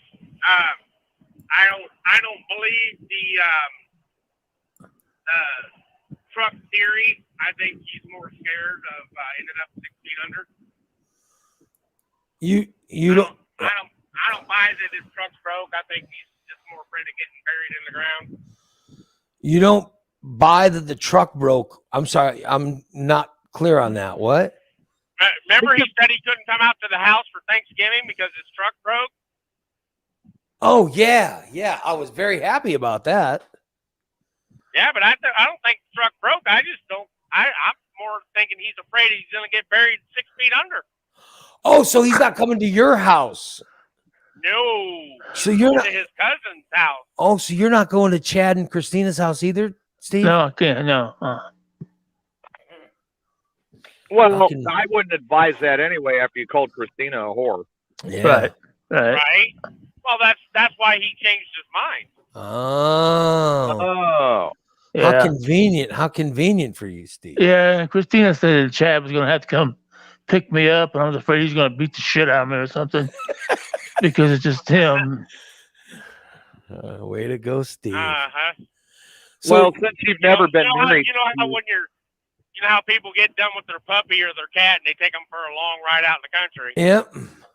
I don't believe the truck theory. I think he's more scared of ended up 6 feet under. You don't. I don't buy that his truck's broke. I think he's just more afraid of getting buried in the ground. You don't buy that the truck broke. I'm sorry, I'm not clear on that. What? Remember, he said he couldn't come out to the house for Thanksgiving because his truck broke. Oh yeah. I was very happy about that. Yeah, but I don't think the truck broke. I just don't. more thinking he's afraid he's going to get buried 6 feet under. Oh, so he's not coming to your house. No. So you're To not. his cousin's house. Oh, so you're not going to Chad and Christina's house either, Steve? No, I can't. No. Well, How can- I wouldn't advise that anyway after you called Christina a whore. Yeah. Right. Right. Right? Well, that's why he changed his mind. Oh, Oh. how Yeah. convenient! How convenient for you, Steve. Yeah. Christina said that Chad was going to have to come pick me up, and I was afraid he's going to beat the shit out of me or something because it's just him. Way to go, Steve. Uh-huh. So, Well, since you've never been married, You know how when you know how people get done with their puppy or their cat and they take them for a long ride out in the country. yep,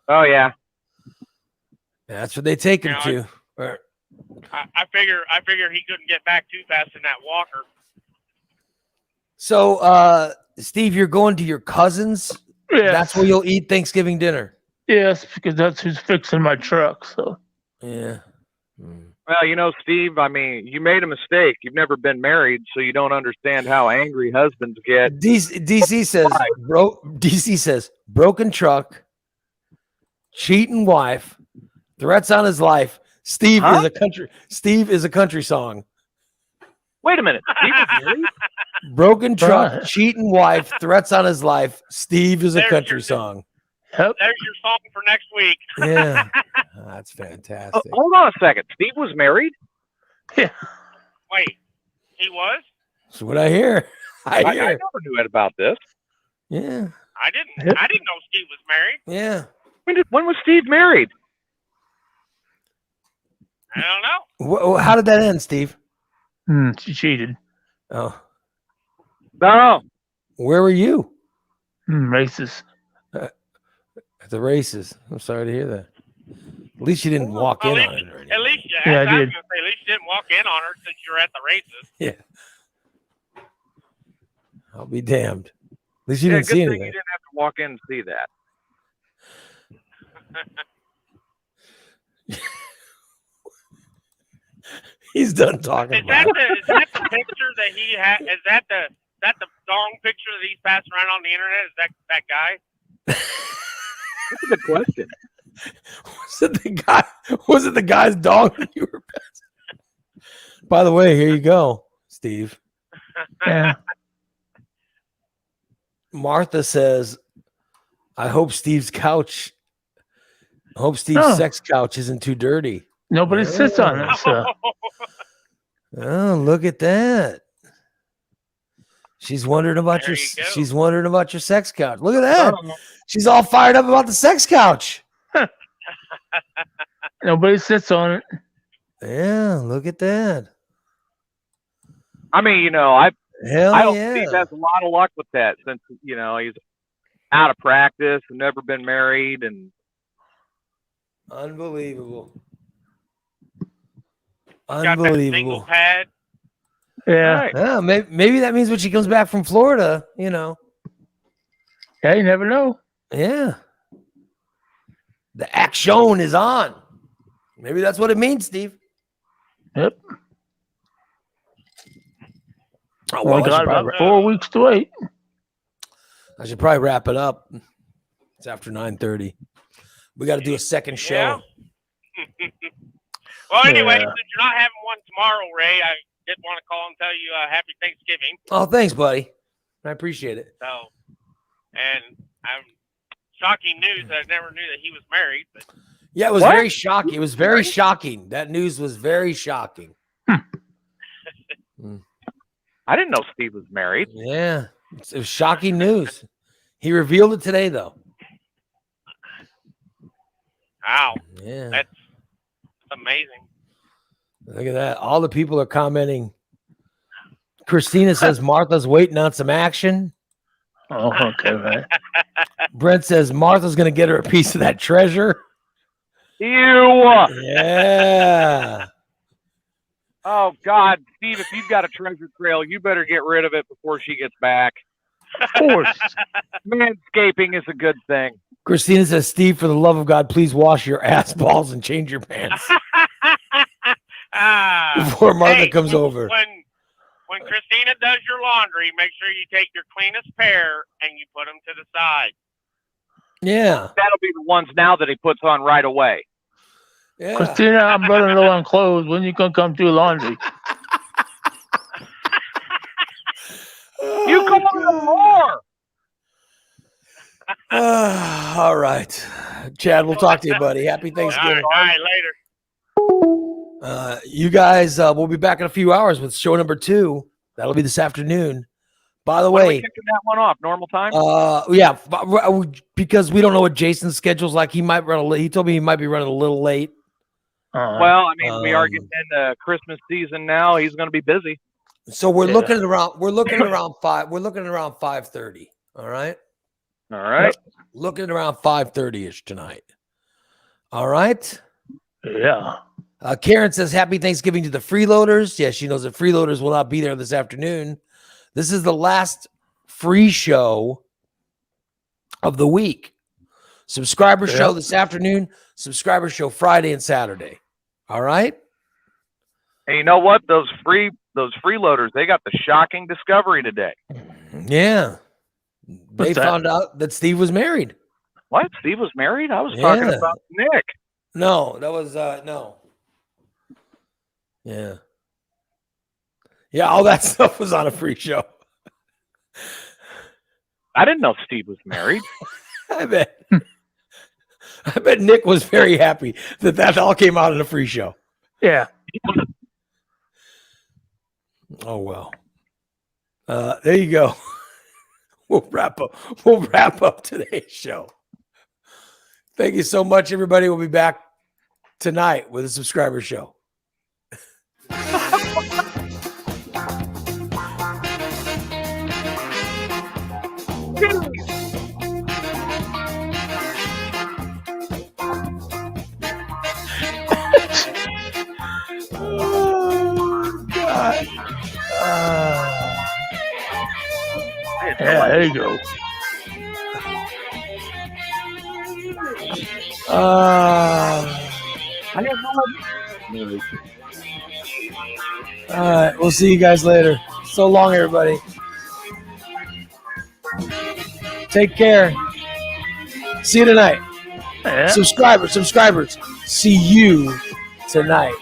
oh yeah, that's what they take him You to. Or- I figure he couldn't get back too fast in that walker. So, Steve, you're going to your cousin's. Yeah. That's where you'll eat Thanksgiving dinner. Yes, because that's who's fixing my truck. So Yeah. Mm. well, you know, Steve, I mean, you made a mistake. You've never been married, so you don't understand how angry husbands get. DC says, DC says, broken truck, cheating wife, threats on his life. Steve Huh? is a country song. Wait a minute, Steve was married? Broken truck, Right. cheating wife, threats on his life. Steve is a There's country your- song. yep. There's your song for next week. Yeah. That's Oh, fantastic. hold on a second. Steve was married? Wait, he was? That's what I hear. I I hear. never knew it about this. Yeah. I didn't Yep. know Steve was married. Yeah. When was Steve married? I don't know. How did that end, Steve? She cheated. Oh, No. where were you? Racist. At the races. I'm sorry to hear that. At least you didn't walk in Well, on it. Or anything. At least, Yeah, I was did. gonna say, at least you didn't walk in on her since you were at the races. I'll be damned. At least you Yeah, didn't good see thing anything. you didn't have to walk in and see that. He's done talking Is that about the picture that he had? Is that the dong picture that he's passing around on the internet? Is that guy? That's a good question. Was it the guy's dog that you were passing? By the way, here you go, Steve. Yeah. Martha says, I hope Steve's Oh. sex couch isn't too dirty. Nobody sits on it. So Oh, look at that. She's wondering about There your you go. she's wondering about your sex couch. Look at that. Oh, She's all fired up about the sex couch. nobody sits on it. Yeah, look at that. I mean, you know, I Hell don't yeah. think has a lot of luck with that since, you know, he's out of practice and never been married. And Unbelievable. Got that single Unbelievable. pad. Yeah. Right. Yeah, maybe that means when she comes back from Florida, you know. Yeah, you never know. Yeah. The action is on. Maybe that's what it means, Steve. Yep. Oh, Well, well, got about 4 weeks to wait. I should probably wrap it up. It's after 9:30. We got to do a second show. Yeah. Well, anyway, Yeah. since you're not having one tomorrow, Ray, I did want to call and tell you happy Thanksgiving. Oh, thanks, buddy. I appreciate it. So, and shocking news. I never knew that he was married, but Yeah, it was What? very shocking. It was very shocking. That news was very shocking. I didn't know Steve was married. Yeah, it was shocking news. He revealed it today, though. wow, Yeah, that's amazing. look at that. All the people are commenting. Christina says Martha's waiting on some action. Oh, okay, right. Brent says Martha's going to get her a piece of that treasure. Ew. Yeah. Oh, God. Steve, if you've got a treasure trail, you better get rid of it before she gets back. Of course. Manscaping is a good thing. Christina says, Steve, for the love of God, please wash your ass balls and change your pants Ah, before Martha hey, comes over. when Christina does your laundry, make sure you take your cleanest pair and you put them to the side. Yeah. That'll be the ones now that he puts on right away. Yeah. Christina, I'm running low on clothes. When you gonna come do laundry? You come on more. All right. Chad, we'll talk to you, buddy. Happy Thanksgiving. All right, later. You guys, we'll be back in a few hours with show number 2. That'll be this afternoon. By the When are we way, kicking that one off? Normal time? yeah, because we don't know what Jason's schedule's like. He might run he told me he might be running a little late. Well, I mean, we are getting into Christmas season now. He's going to be busy. So we're looking at around 5. We're looking at around 5:30. All right. All right. Looking at around 5:30ish tonight. All right. Yeah. Karen says happy Thanksgiving to the freeloaders. Yes, she knows that freeloaders will not be there this afternoon. This is the last free show of the week. Subscriber show this afternoon, subscriber show Friday and Saturday. All right. And you know what? Those freeloaders, they got the shocking discovery today. Yeah. They What's that? found out that Steve was married. What? Steve was married? I was talking Yeah. about Nick. No, that was no. Yeah. Yeah, all that stuff was on a free show. I didn't know Steve was married. I bet Nick was very happy that all came out in a free show. Yeah. Oh well. There you go. We'll wrap up today's show. Thank you so much, everybody. We'll be back tonight with a subscriber show. Oh God. Yeah, there you go. All right, we'll see you guys later. So long, everybody. Take care. See you tonight. Yeah. Subscribers. See you tonight.